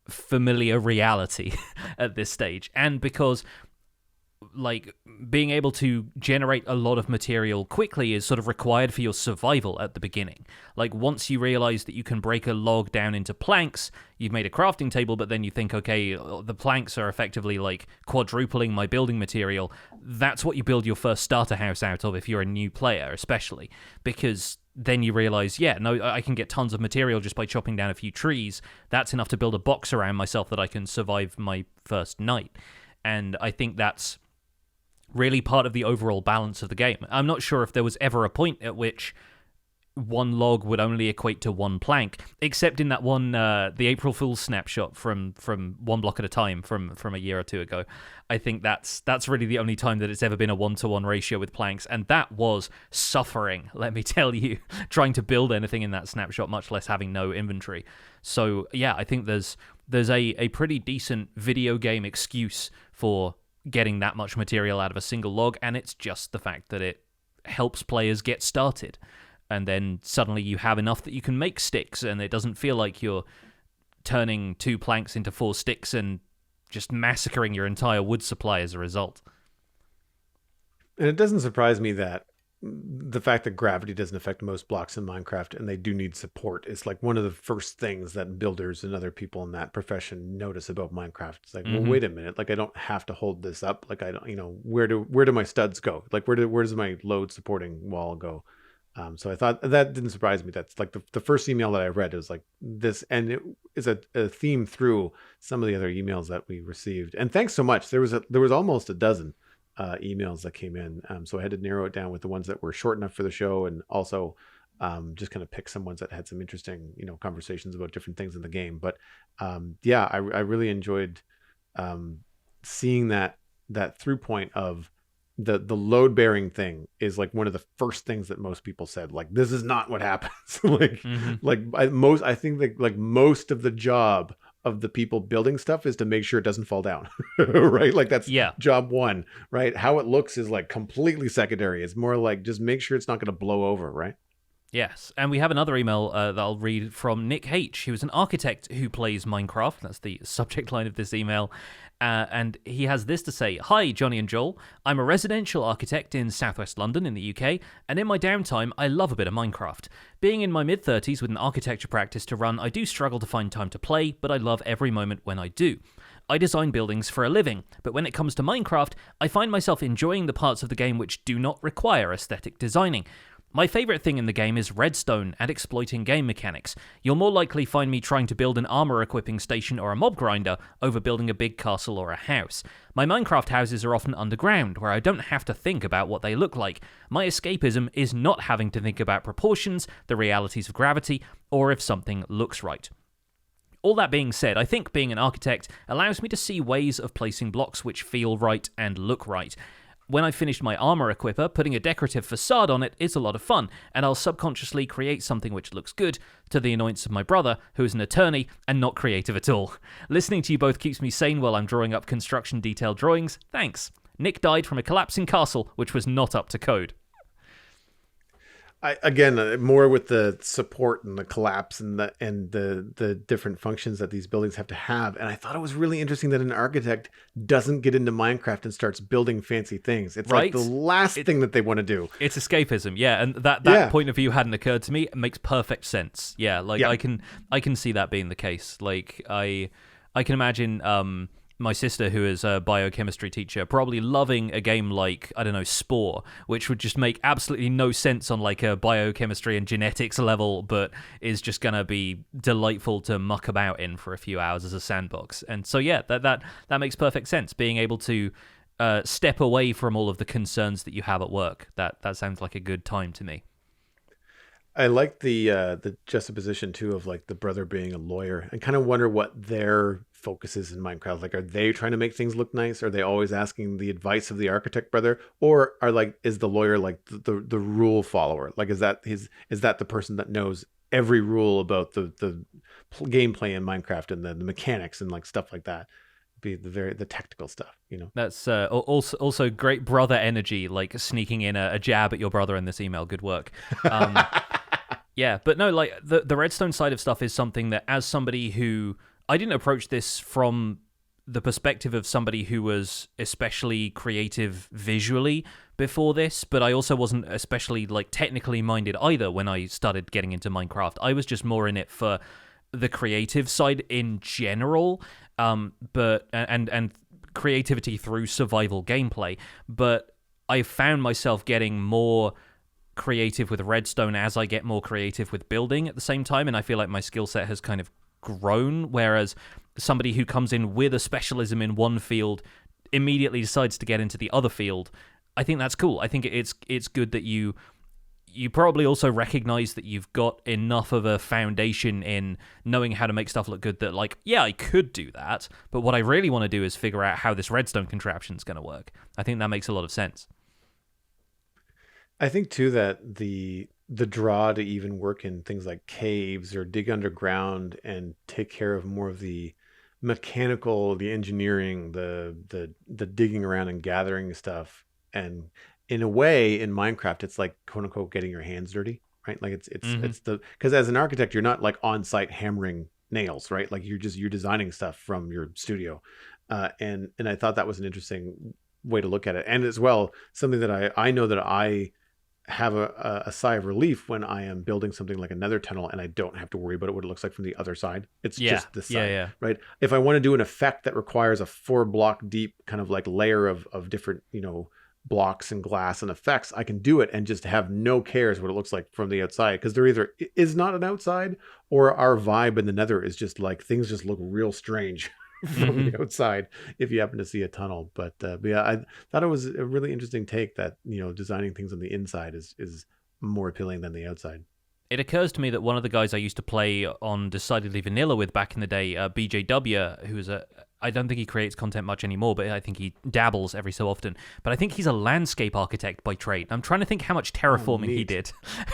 familiar reality at this stage. And because, like, being able to generate a lot of material quickly is sort of required for your survival at the beginning. Like, once you realize that you can break a log down into planks, you've made a crafting table, but then you think, okay, the planks are effectively like quadrupling my building material. That's what you build your first starter house out of if you're a new player, especially, because then you realize, yeah, no, I can get tons of material just by chopping down a few trees. That's enough to build a box around myself that I can survive my first night. And I think that's really part of the overall balance of the game. I'm not sure if there was ever a point at which one log would only equate to one plank, except in that one, the April Fool's snapshot from One Block at a Time from a year or two ago. I think that's really the only time that it's ever been a 1-to-1 ratio with planks, and that was suffering, let me tell you, trying to build anything in that snapshot, much less having no inventory. So yeah, I think there's a pretty decent video game excuse for getting that much material out of a single log, and it's just the fact that it helps players get started. And then suddenly you have enough that you can make sticks, and it doesn't feel like you're turning 2 planks into 4 sticks and just massacring your entire wood supply as a result. And it doesn't surprise me that the fact that gravity doesn't affect most blocks in Minecraft and they do need support is like one of the first things that builders and other people in that profession notice about Minecraft. It's like, well, wait a minute, like I don't have to hold this up. Like I don't, where do my studs go? Like where does my load supporting wall go? So I thought that didn't surprise me. That's like the first email that I read. It was like this, and it is a theme through some of the other emails that we received. And thanks so much. There was almost a dozen emails that came in. So I had to narrow it down with the ones that were short enough for the show, and also just kind of pick some ones that had some interesting, conversations about different things in the game. But yeah, I really enjoyed seeing that through point of the load bearing thing is like one of the first things that most people said, like, this is not what happens. I think that like most of the job of the people building stuff is to make sure it doesn't fall down. Right? Like that's job one, right? How it looks is like completely secondary. It's more like just make sure it's not going to blow over, right? Yes, and we have another email that I'll read from Nick H., who is an architect who plays Minecraft. That's the subject line of this email. And he has this to say: Hi, Johnny and Joel. I'm a residential architect in southwest London in the UK, and in my downtime, I love a bit of Minecraft. Being in my mid-30s with an architecture practice to run, I do struggle to find time to play, but I love every moment when I do. I design buildings for a living, but when it comes to Minecraft, I find myself enjoying the parts of the game which do not require aesthetic designing. My favourite thing in the game is redstone and exploiting game mechanics. You'll more likely find me trying to build an armour equipping station or a mob grinder over building a big castle or a house. My Minecraft houses are often underground, where I don't have to think about what they look like. My escapism is not having to think about proportions, the realities of gravity, or if something looks right. All that being said, I think being an architect allows me to see ways of placing blocks which feel right and look right. When I finished my armor equipper, putting a decorative facade on it is a lot of fun, and I'll subconsciously create something which looks good, to the annoyance of my brother, who is an attorney and not creative at all. Listening to you both keeps me sane while I'm drawing up construction detailed drawings. Thanks. Nick died from a collapsing castle, which was not up to code. More with the support and the collapse and the different functions that these buildings have to have. And I thought it was really interesting that an architect doesn't get into Minecraft and starts building fancy things. It's right? Like the last thing that they want to do. It's escapism, yeah. And that point of view hadn't occurred to me. It makes perfect sense. Yeah, like I can see that being the case. Like I can imagine my sister, who is a biochemistry teacher, probably loving a game like, I don't know, Spore, which would just make absolutely no sense on like a biochemistry and genetics level, but is just going to be delightful to muck about in for a few hours as a sandbox. And so, yeah, that makes perfect sense. Being able to step away from all of the concerns that you have at work, that sounds like a good time to me. I like the juxtaposition too of like the brother being a lawyer. I kind of wonder what their focus is in Minecraft. Like, are they trying to make things look nice? Are they always asking the advice of the architect brother, or is the lawyer like the rule follower? Like, is that the person that knows every rule about the gameplay in Minecraft and the mechanics and like stuff like that? be the technical stuff, you know. That's also great brother energy, like sneaking in a jab at your brother in this email. Good work. Yeah, but no, like the redstone side of stuff is something that, as somebody who, I didn't approach this from the perspective of somebody who was especially creative visually before this, but I also wasn't especially like technically minded either when I started getting into Minecraft. I was just more in it for the creative side in general, but and creativity through survival gameplay. But I found myself getting more creative with redstone as I get more creative with building at the same time, and I feel like my skill set has kind of grown, whereas somebody who comes in with a specialism in one field immediately decides to get into the other field. I think that's cool. I think it's good that you probably also recognize that you've got enough of a foundation in knowing how to make stuff look good that, like, yeah, I could do that, but what I really want to do is figure out how this redstone contraption is going to work. I think that makes a lot of sense. I think too that the draw to even work in things like caves or dig underground and take care of more of the mechanical, the engineering, the digging around and gathering stuff. And in a way, in Minecraft, it's like quote unquote getting your hands dirty, right? Like it's because as an architect, you're not like on site hammering nails, right? Like you're designing stuff from your studio, and I thought that was an interesting way to look at it, and as well something that I know that I have a sigh of relief when I am building something like another tunnel and I don't have to worry about what it looks like from the other side. It's just this side, right? If I want to do an effect that requires a 4-block deep kind of like layer of different, you know, blocks and glass and effects, I can do it and just have no cares what it looks like from the outside, because there either is not an outside or our vibe in the nether is just like things just look real strange from the outside if you happen to see a tunnel. But yeah, I thought it was a really interesting take that, you know, designing things on the inside is more appealing than the outside. It occurs to me that one of the guys I used to play on Decidedly Vanilla with back in the day, BJW, who is I don't think he creates content much anymore, but I think he dabbles every so often. But I think he's a landscape architect by trade. I'm trying to think how much terraforming he did.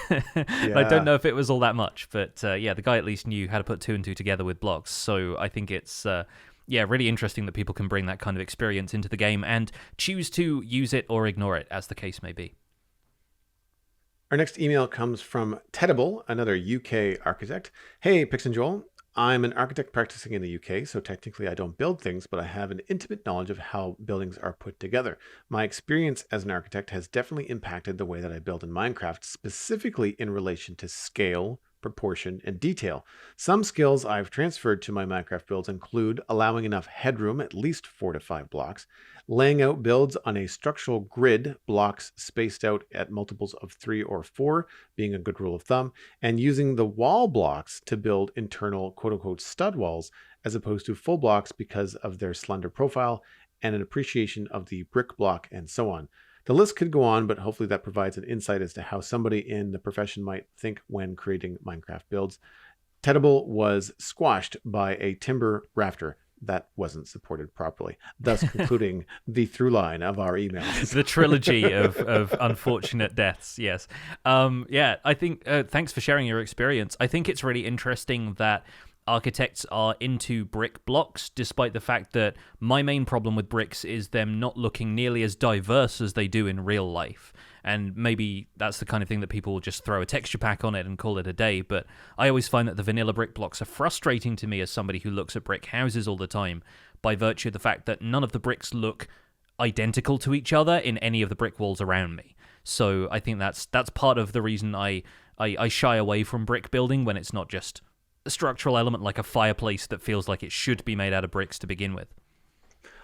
I don't know if it was all that much, but yeah, the guy at least knew how to put 2 and 2 together with blocks. So I think it's really interesting that people can bring that kind of experience into the game and choose to use it or ignore it, as the case may be. Our next email comes from Tedable, another UK architect. Hey, Pix and Joel. I'm an architect practicing in the UK, so technically I don't build things, but I have an intimate knowledge of how buildings are put together. My experience as an architect has definitely impacted the way that I build in Minecraft, specifically in relation to scale, proportion, and detail. Some skills I've transferred to my Minecraft builds include allowing enough headroom, at least 4 to 5 blocks, laying out builds on a structural grid, blocks spaced out at multiples of 3 or 4 being a good rule of thumb, and using the wall blocks to build internal quote-unquote stud walls as opposed to full blocks because of their slender profile, and an appreciation of the brick block, and so on. The list could go on, but hopefully that provides an insight as to how somebody in the profession might think when creating Minecraft builds. Tedable was squashed by a timber rafter that wasn't supported properly, thus concluding the through line of our emails. The trilogy of unfortunate deaths, yes. Yeah, I think, thanks for sharing your experience. I think it's really interesting that architects are into brick blocks, despite the fact that my main problem with bricks is them not looking nearly as diverse as they do in real life. And maybe that's the kind of thing that people will just throw a texture pack on it and call it a day. But I always find that the vanilla brick blocks are frustrating to me as somebody who looks at brick houses all the time, by virtue of the fact that none of the bricks look identical to each other in any of the brick walls around me. So I think that's part of the reason I shy away from brick building when it's not just a structural element like a fireplace that feels like it should be made out of bricks to begin with.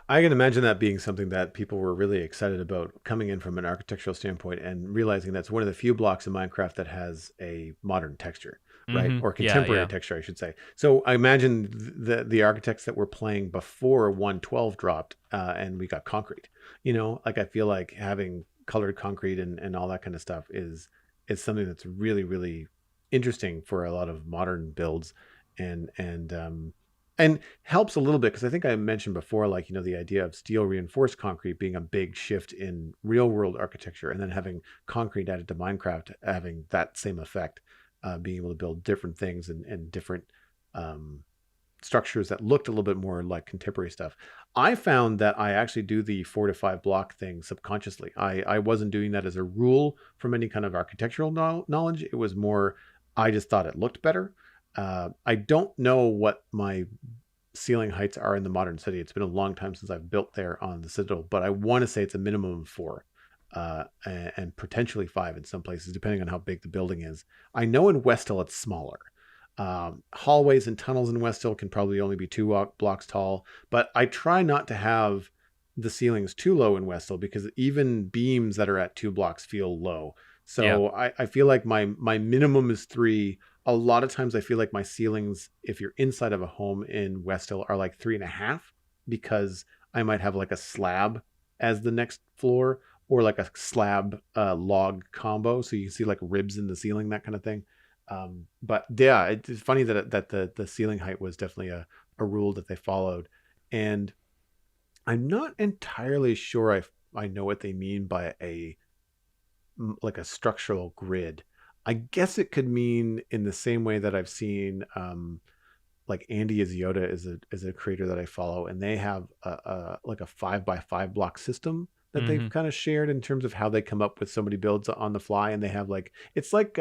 I can imagine that being something that people were really excited about coming in from an architectural standpoint and realizing that's one of the few blocks in Minecraft that has a modern texture, right? Or contemporary texture, I should say. So I imagine the architects that were playing before 1.12 dropped and we got concrete. You know, like I feel like having colored concrete and all that kind of stuff is something that's really, really interesting for a lot of modern builds and helps a little bit, because I think I mentioned before, like, you know, the idea of steel reinforced concrete being a big shift in real world architecture, and then having concrete added to Minecraft having that same effect, being able to build different things and different structures that looked a little bit more like contemporary stuff. I found that I actually do the 4 to 5 block thing subconsciously. I wasn't doing that as a rule from any kind of architectural knowledge. It was more, I just thought it looked better. I don't know what my ceiling heights are in the modern city. It's been a long time since I've built there on the Citadel, but I want to say it's a minimum of 4, and potentially 5 in some places, depending on how big the building is. I know in Westhill it's smaller. Hallways and tunnels in Westhill can probably only be 2 blocks tall, but I try not to have the ceilings too low in Westhill because even beams that are at 2 blocks feel low. So I feel like my minimum is 3. A lot of times I feel like my ceilings, if you're inside of a home in Westhill, are like 3.5 because I might have like a slab as the next floor or like a slab log combo. So you can see like ribs in the ceiling, that kind of thing. But yeah, it's funny that the ceiling height was definitely a rule that they followed. And I'm not entirely sure I know what they mean by a structural grid. I guess it could mean in the same way that I've seen like Andy Izioda is a creator that I follow, and they have a 5x5 block system that they've kind of shared in terms of how they come up with so many builds on the fly. And they have it's like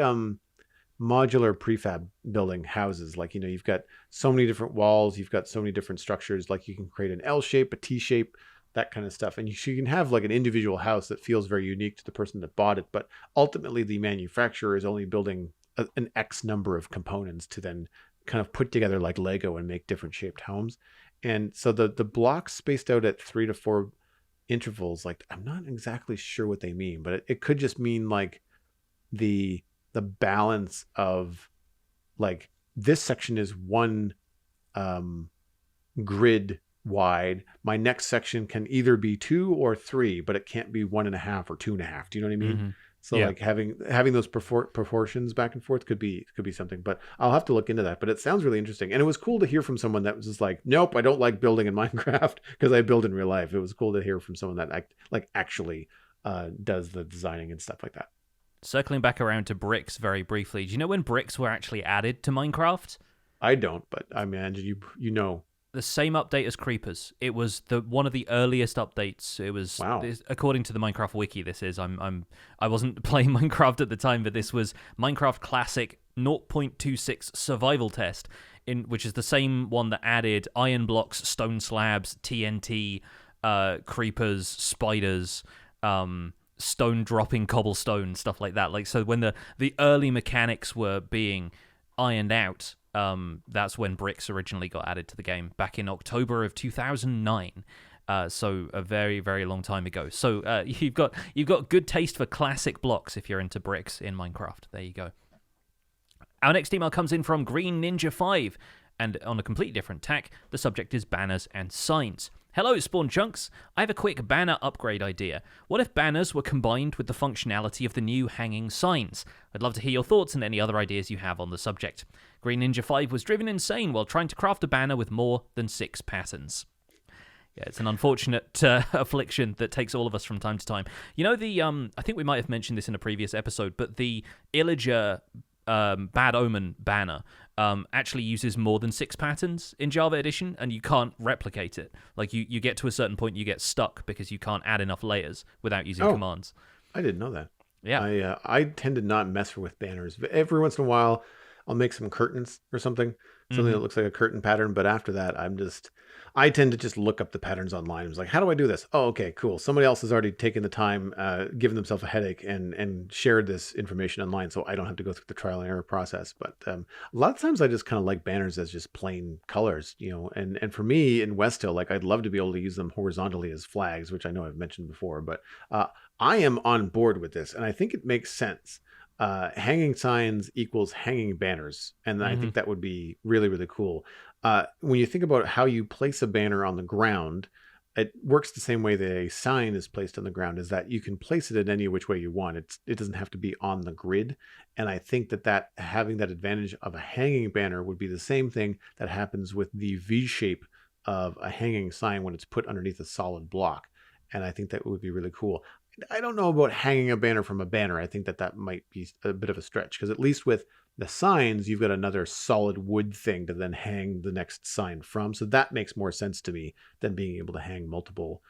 modular prefab building houses. Like, you've got so many different walls, you've got so many different structures. Like you can create an L shape, a T shape, that kind of stuff. And you can have like an individual house that feels very unique to the person that bought it. But ultimately the manufacturer is only building an X number of components to then kind of put together like Lego and make different shaped homes. And so the blocks spaced out at 3 to 4 intervals, like I'm not exactly sure what they mean, but it could just mean like the balance of like this section is 1 grid wide. My next section can either be 2 or 3, but it can't be 1.5 or 2.5. Do you know what I mean? So like having those proportions back and forth could be something, but I'll have to look into that. But it sounds really interesting. And it was cool to hear from someone that was just like, nope, I don't like building in Minecraft because I build in real life. It was cool to hear from someone that actually does the designing and stuff like that. Circling back around to bricks very briefly, do you know when bricks were actually added to Minecraft? I don't, but I imagine you know. The same update as creepers. It was one of the earliest updates. It was according to the Minecraft wiki. This is I wasn't playing Minecraft at the time, but this was Minecraft Classic 0.26 survival test, which is the same one that added iron blocks, stone slabs, TNT, creepers, spiders, stone dropping cobblestone, stuff like that. Like, so when the early mechanics were being ironed out, that's when bricks originally got added to the game back in October of 2009. So a very, very long time ago. So you've got good taste for classic blocks if you're into bricks in Minecraft. There you go. Our next email comes in from Green Ninja 5, and on a completely different tack, the subject is banners and signs. Hello, Spawn Chunks. I have a quick banner upgrade idea. What if banners were combined with the functionality of the new hanging signs? I'd love to hear your thoughts and any other ideas you have on the subject. Green Ninja 5 was driven insane while trying to craft a banner with more than 6 patterns. Yeah, it's an unfortunate affliction that takes all of us from time to time. You know, I think we might have mentioned this in a previous episode, but the Illager Bad Omen banner actually uses more than 6 patterns in Java Edition, and you can't replicate it. Like, you get to a certain point, you get stuck because you can't add enough layers without using commands. I didn't know that. Yeah. I tend to not mess with banners. But every once in a while, I'll make some curtains or something that looks like a curtain pattern. But after that, I tend to just look up the patterns online. I was like, how do I do this? Oh, okay, cool. Somebody else has already taken the time, given themselves a headache and shared this information online, so I don't have to go through the trial and error process. But a lot of times I just kind of like banners as just plain colors, and for me in Westhill, like I'd love to be able to use them horizontally as flags, which I know I've mentioned before, but I am on board with this, and I think it makes sense. Hanging signs equals hanging banners, and I think that would be really, really cool. When you think about how you place a banner on the ground, it works the same way that a sign is placed on the ground, is that you can place it in any which way you want. It doesn't have to be on the grid. And I think that having that advantage of a hanging banner would be the same thing that happens with the V shape of a hanging sign when it's put underneath a solid block. And I think that would be really cool. I don't know about hanging a banner from a banner. I think that might be a bit of a stretch, because at least with the signs, you've got another solid wood thing to then hang the next sign from. So that makes more sense to me than being able to hang multiple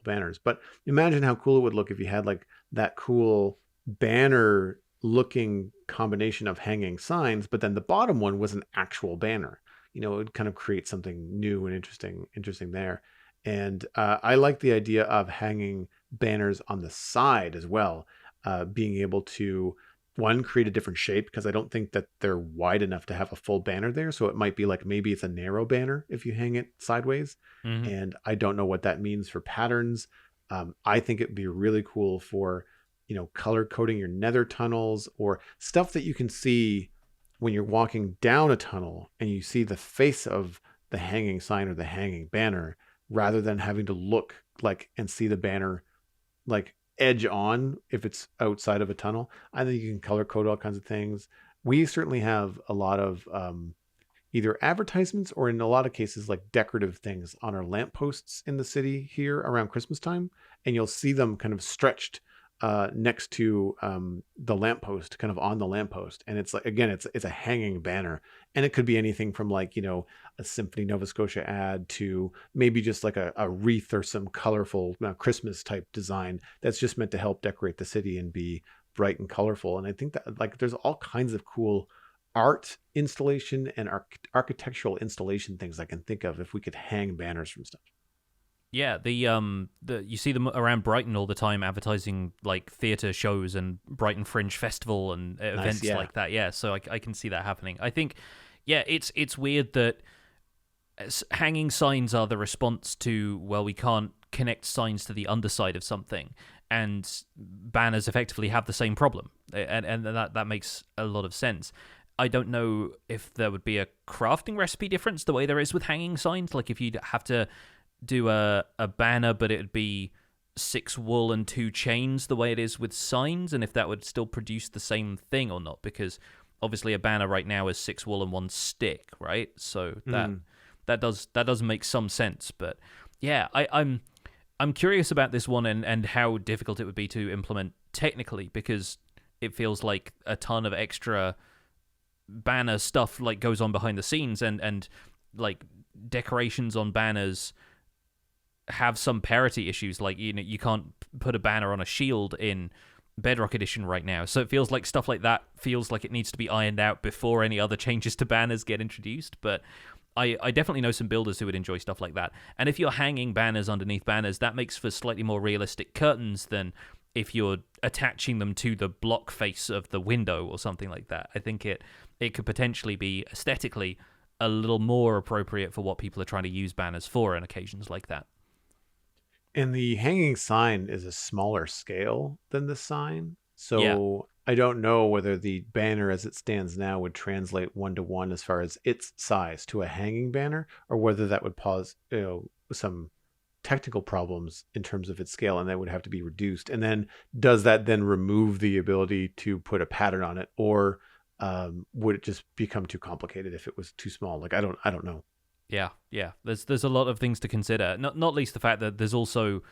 banners. But imagine how cool it would look if you had like that cool banner looking combination of hanging signs, but then the bottom one was an actual banner. It would kind of create something new and interesting there. And I like the idea of hanging banners on the side as well, being able to create a different shape, because I don't think that they're wide enough to have a full banner there. So it might be like, maybe it's a narrow banner if you hang it sideways. Mm-hmm. And I don't know what that means for patterns. I think it'd be really cool for, color coding your nether tunnels, or stuff that you can see when you're walking down a tunnel and you see the face of the hanging sign or the hanging banner, rather than having to look like and see the banner like edge on if it's outside of a tunnel. I think you can color code all kinds of things. We certainly have a lot of either advertisements, or in a lot of cases like decorative things on our lampposts in the city here around Christmas time, and you'll see them kind of stretched next to the lamppost, kind of on the lamppost. And it's like, again, it's a hanging banner, and it could be anything from like, a Symphony Nova Scotia ad to maybe just like a wreath or some colorful Christmas type design that's just meant to help decorate the city and be bright and colorful. And I think that like there's all kinds of cool art installation and architectural installation things I can think of if we could hang banners from stuff. Yeah, the you see them around Brighton all the time, advertising like theatre shows and Brighton Fringe Festival and events like that. Yeah, so I can see that happening. I think, yeah, it's weird that hanging signs are the response to, well, we can't connect signs to the underside of something, and banners effectively have the same problem, and that makes a lot of sense. I don't know if there would be a crafting recipe difference the way there is with hanging signs, like if you'd have to do a banner, but it'd be 6 wool and 2 chains the way it is with signs, and if that would still produce the same thing or not, because obviously a banner right now is 6 wool and 1 stick, right? So that does make some sense. But yeah, I'm curious about this one and how difficult it would be to implement technically, because it feels like a ton of extra banner stuff like goes on behind the scenes, and like decorations on banners have some parity issues. Like, you can't put a banner on a shield in Bedrock Edition right now, so it feels like stuff like that feels like it needs to be ironed out before any other changes to banners get introduced. But I definitely know some builders who would enjoy stuff like that. And if you're hanging banners underneath banners, that makes for slightly more realistic curtains than if you're attaching them to the block face of the window or something like that. I think it could potentially be aesthetically a little more appropriate for what people are trying to use banners for on occasions like that. And the hanging sign is a smaller scale than the sign. So Yeah. I don't know whether the banner as it stands now would translate 1-to-1 as far as its size to a hanging banner, or whether that would cause some technical problems in terms of its scale, and that would have to be reduced. And then does that then remove the ability to put a pattern on it, or would it just become too complicated if it was too small? Like, I don't know. Yeah. There's a lot of things to consider. Not least the fact that there's also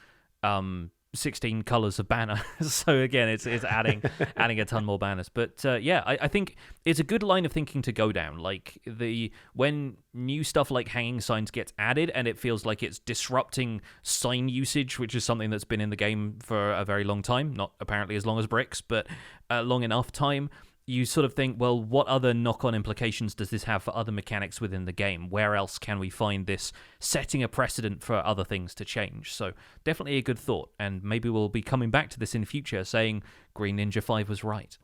16 colors of banner. So again, it's adding a ton more banners. But yeah, I think it's a good line of thinking to go down. Like, when new stuff like hanging signs gets added and it feels like it's disrupting sign usage, which is something that's been in the game for a very long time, not apparently as long as bricks, but long enough time. You sort of think, well, what other knock-on implications does this have for other mechanics within the game? Where else can we find this setting a precedent for other things to change? So definitely a good thought, and maybe we'll be coming back to this in future, saying Green Ninja 5 was right.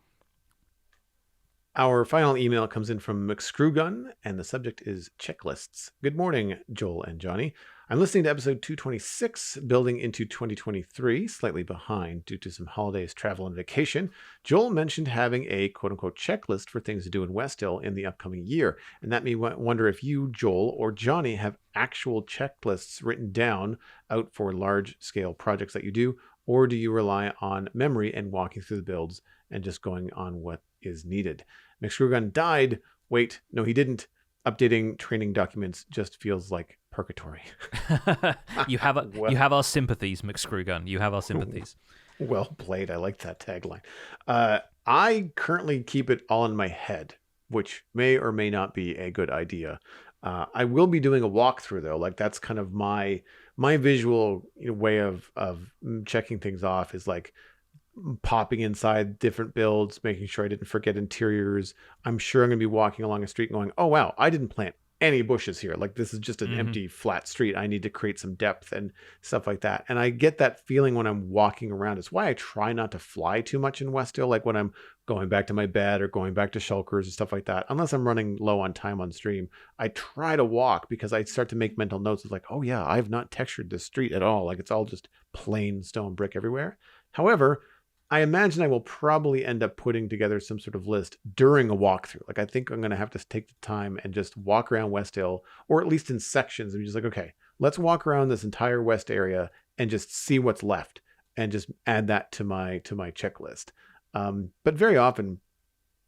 Our final email comes in from McScrewgun, and the subject is checklists. Good morning, Joel and Johnny. I'm listening to episode 226, building into 2023, slightly behind due to some holidays, travel, and vacation. Joel mentioned having a quote-unquote checklist for things to do in Westhill in the upcoming year, and that made me wonder if you, Joel, or Johnny have actual checklists written down out for large-scale projects that you do, or do you rely on memory and walking through the builds and just going on what is needed? McScrewgun died. Wait, no, he didn't. Updating training documents just feels like purgatory. You have our sympathies, McScrewgun. You have our sympathies. Well played. I like that tagline. I currently keep it all in my head. which may or may not be a good idea. I will be doing a walkthrough though. Like that's kind of my visual way of checking things off is like popping inside different builds, making sure I didn't forget interiors. I'm sure I'm going to be walking along a street going, oh, wow, I didn't plant any bushes here. Like this is just an empty flat street. I need to create some depth and stuff like that. And I get that feeling when I'm walking around. It's why I try not to fly too much in Westhill. Like when I'm going back to my bed or going back to shulkers and stuff like that, unless I'm running low on time on stream, I try to walk because I start to make mental notes of like, oh yeah, I've not textured this street at all. Like it's all just plain stone brick everywhere. However, I imagine I will probably end up putting together some sort of list during a walkthrough. Like I think I'm going to have to take the time and just walk around West Hill, or at least in sections, and just like, okay, let's walk around this entire west area and just see what's left, and just add that to my checklist. But very often,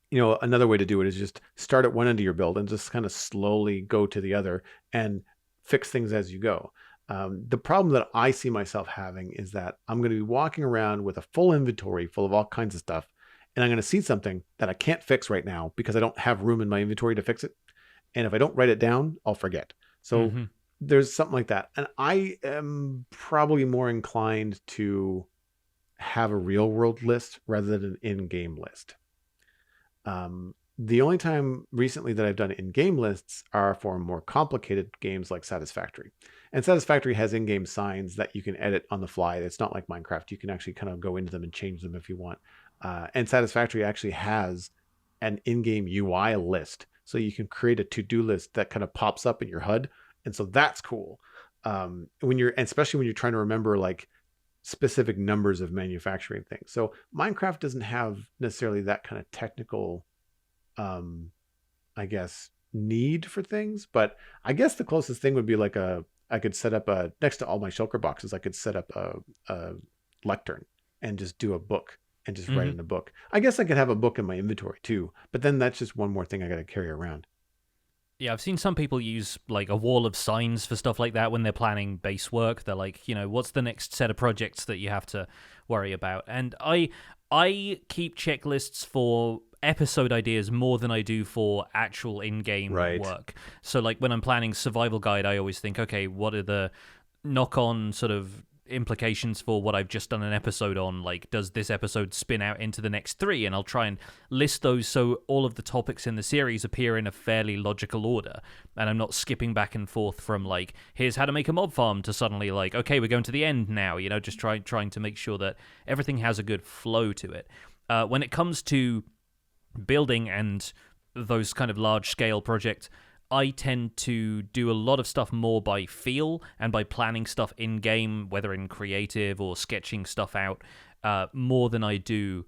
another way to do it is just start at one end of your build and just kind of slowly go to the other and fix things as you go. The problem that I see myself having is that I'm going to be walking around with a full inventory full of all kinds of stuff, and I'm going to see something that I can't fix right now because I don't have room in my inventory to fix it. And if I don't write it down, I'll forget. So there's something like that. And I am probably more inclined to have a real world list rather than an in-game list. The only time recently that I've done in-game lists are for more complicated games like Satisfactory. And Satisfactory has in-game signs that you can edit on the fly. It's not like Minecraft. You can actually kind of go into them and change them if you want. And Satisfactory actually has an in-game UI list. So you can create a to-do list that kind of pops up in your HUD. And so that's cool. Especially when you're trying to remember like specific numbers of manufacturing things. So Minecraft doesn't have necessarily that kind of technical I guess need for things, but I guess the closest thing would be like I could set up next to all my shulker boxes, I could set up a lectern and just do a book and just write in a book. I guess I could have a book in my inventory too, but then that's just one more thing I got to carry around. Yeah, I've seen some people use like a wall of signs for stuff like that when they're planning base work. They're like, what's the next set of projects that you have to worry about? And I keep checklists for episode ideas more than I do for actual in-game work. So like when I'm planning survival guide, I always think, okay, what are the knock-on sort of implications for what I've just done an episode on? Like, does this episode spin out into the next 3? And I'll try and list those so all of the topics in the series appear in a fairly logical order, and I'm not skipping back and forth from like, here's how to make a mob farm to suddenly like, okay, we're going to the end now, just trying to make sure that everything has a good flow to it. When it comes to building and those kind of large-scale projects, I tend to do a lot of stuff more by feel and by planning stuff in-game, whether in creative or sketching stuff out, more than I do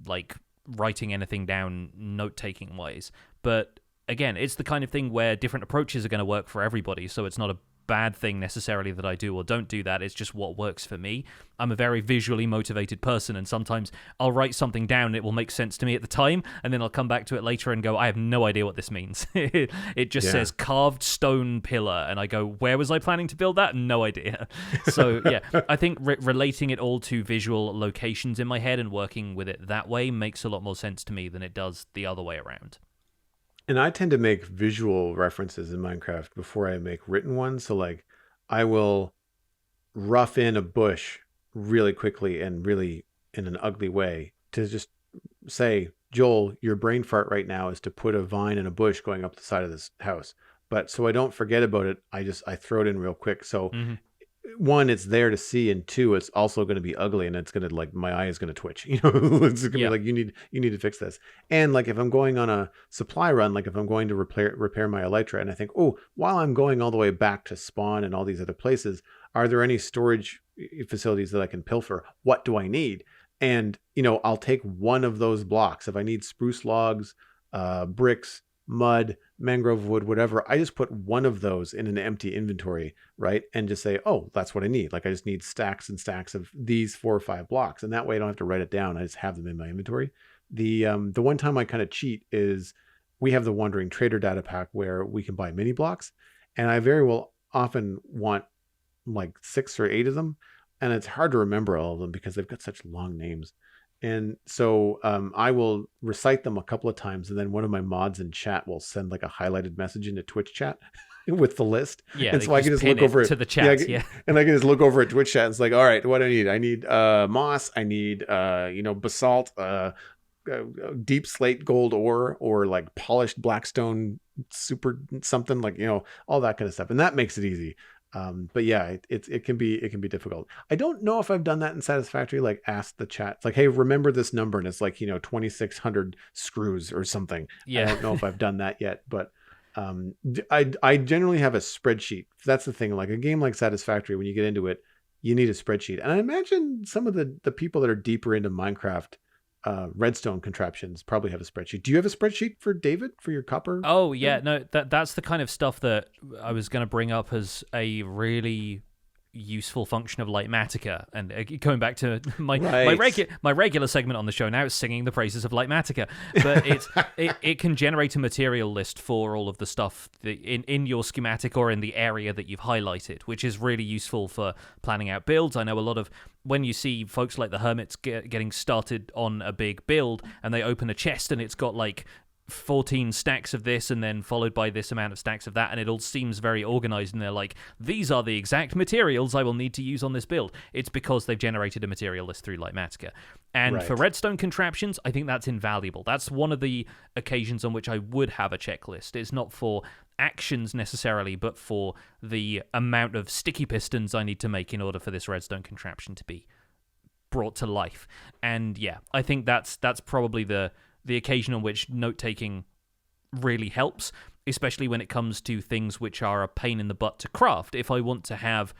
like writing anything down note-taking wise. But again, it's the kind of thing where different approaches are going to work for everybody, so it's not a bad thing necessarily that I do or don't do that. It's just what works for me. I'm a very visually motivated person, and sometimes I'll write something down and it will make sense to me at the time, and then I'll come back to it later and go, I have no idea what this means. It just says carved stone pillar, and I go, where was I planning to build that? No idea. So yeah, I think relating it all to visual locations in my head and working with it that way makes a lot more sense to me than it does the other way around. And I tend to make visual references in Minecraft before I make written ones. So like I will rough in a bush really quickly and really in an ugly way to just say, Joel, your brain fart right now is to put a vine in a bush going up the side of this house. But so I don't forget about it, I throw it in real quick. So one, it's there to see, and two, it's also going to be ugly, and it's going to like my eye is going to twitch. It's going to be like you need to fix this. And like if I'm going on a supply run, like if I'm going to repair my elytra, and I think, oh, while I'm going all the way back to spawn and all these other places, are there any storage facilities that I can pilfer? What do I need? And I'll take one of those blocks if I need spruce logs, bricks, mud, mangrove wood, whatever. I just put one of those in an empty inventory, right? And just say, oh, that's what I need. Like I just need stacks and stacks of these 4 or 5 blocks. And that way I don't have to write it down. I just have them in my inventory. The one time I kind of cheat is we have the Wandering Trader data pack where we can buy mini blocks. And I very well often want like 6 or 8 of them. And it's hard to remember all of them because they've got such long names. And so I will recite them a couple of times, and then one of my mods in chat will send like a highlighted message into Twitch chat with the list. Yeah, And they so I can just look over it to the yeah, chat. Yeah. and I can just look over at Twitch chat. And it's like, all right, what do I need? I need moss. I need basalt, deep slate gold ore, or like polished blackstone super something, like all that kind of stuff. And that makes it easy. But yeah, it can be difficult. I don't know if I've done that in Satisfactory, like ask the chat. It's like, hey, remember this number, and it's like 2,600 screws or something. Yeah. I don't know if I've done that yet, but I generally have a spreadsheet. That's the thing. Like a game like Satisfactory, when you get into it, you need a spreadsheet. And I imagine some of the people that are deeper into Minecraft redstone contraptions probably have a spreadsheet. Do you have a spreadsheet for David for your copper? Oh yeah, no, that's the kind of stuff that I was going to bring up as a really useful function of Lightmatica, and going back to my regular segment on the show now is singing the praises of Lightmatica, but it can generate a material list for all of the stuff in your schematic or in the area that you've highlighted, which is really useful for planning out builds. I know a lot of when you see folks like the Hermits getting started on a big build and they open a chest and it's got like 14 stacks of this and then followed by this amount of stacks of that, and it all seems very organized, and they're like, these are the exact materials I will need to use on this build. It's because they've generated a material list through Lightmatica. And for redstone contraptions, I think that's invaluable. That's one of the occasions on which I would have a checklist. It's not for actions necessarily, but for the amount of sticky pistons I need to make in order for this redstone contraption to be brought to life. And yeah, I think that's probably the occasion on which note-taking really helps, especially when it comes to things which are a pain in the butt to craft. If I want to have,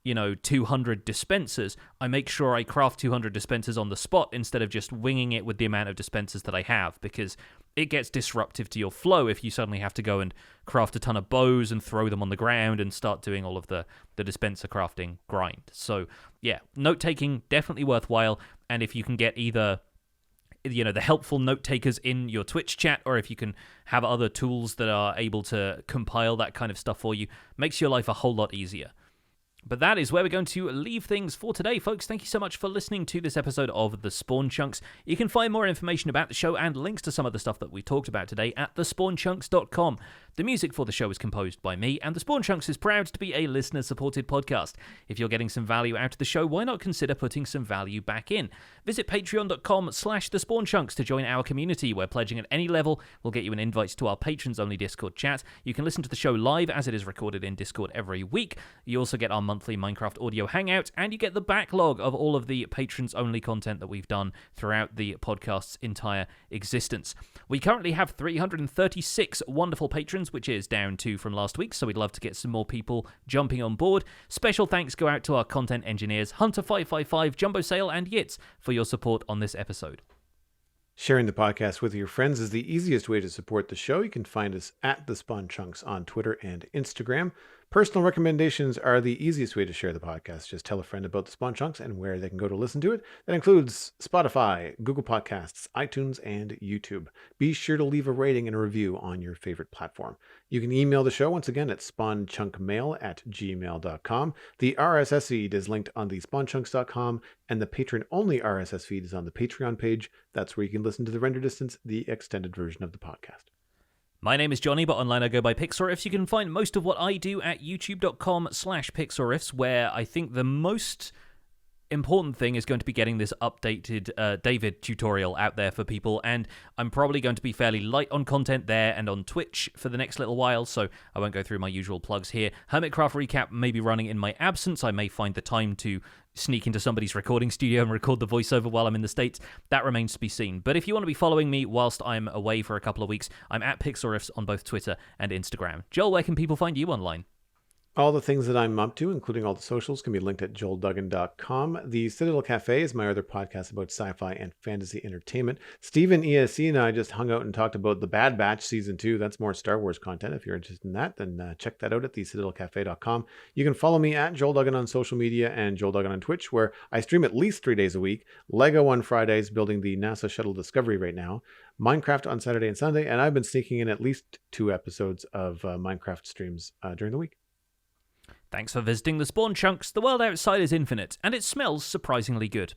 200 dispensers, I make sure I craft 200 dispensers on the spot instead of just winging it with the amount of dispensers that I have, because it gets disruptive to your flow if you suddenly have to go and craft a ton of bows and throw them on the ground and start doing all of the dispenser crafting grind. So, yeah, note-taking, definitely worthwhile, and if you can get either the helpful note takers in your Twitch chat, or if you can have other tools that are able to compile that kind of stuff for you, makes your life a whole lot easier. But that is where we're going to leave things for today, folks. Thank you so much for listening to this episode of The Spawn Chunks. You can find more information about the show and links to some of the stuff that we talked about today at thespawnchunks.com. The music for the show is composed by me, and The Spawn Chunks is proud to be a listener-supported podcast. If you're getting some value out of the show, why not consider putting some value back in? Visit patreon.com/thespawnchunks to join our community, where pledging at any level will get you an invite to our patrons-only Discord chat. You can listen to the show live as it is recorded in Discord every week. You also get our monthly Minecraft audio hangout, and you get the backlog of all of the patrons-only content that we've done throughout the podcast's entire existence. We currently have 336 wonderful patrons, which is down 2 from last week, so we'd love to get some more people jumping on board. Special thanks go out to our content engineers, Hunter555, Jumbo Sale, and Yitz, for your support on this episode. Sharing the podcast with your friends is the easiest way to support the show. You can find us at The Spawn Chunks on Twitter and Instagram. Personal recommendations are the easiest way to share the podcast. Just tell a friend about The Spawn Chunks and where they can go to listen to it. That includes Spotify, Google Podcasts, iTunes, and YouTube. Be sure to leave a rating and a review on your favorite platform. You can email the show once again at spawnchunkmail@gmail.com. The RSS feed is linked on the spawnchunks.com, and the patron-only RSS feed is on the Patreon page. That's where you can listen to the render distance, the extended version of the podcast. My name is Johnny, but online I go by Pixelriffs. You can find most of what I do at youtube.com/Pixelriffs, where I think the most important thing is going to be getting this updated David tutorial out there for people, and I'm probably going to be fairly light on content there and on Twitch for the next little while, so I won't go through my usual plugs here. Hermitcraft Recap may be running in my absence. I may find the time to sneak into somebody's recording studio and record the voiceover while I'm in the States. That remains to be seen. But if you want to be following me whilst I'm away for a couple of weeks, I'm at Pixelriffs on both Twitter and Instagram. Joel, where can people find you online? All the things that I'm up to, including all the socials, can be linked at joelduggan.com. The Citadel Cafe is my other podcast about sci-fi and fantasy entertainment. Steven ESC and I just hung out and talked about The Bad Batch Season 2. That's more Star Wars content. If you're interested in that, then check that out at thecitadelcafe.com. You can follow me at Joel Duggan on social media and Joel Duggan on Twitch, where I stream at least 3 days a week. Lego on Fridays, building the NASA Shuttle Discovery right now. Minecraft on Saturday and Sunday, and I've been sneaking in at least 2 episodes of Minecraft streams during the week. Thanks for visiting The Spawn Chunks. The world outside is infinite, and it smells surprisingly good.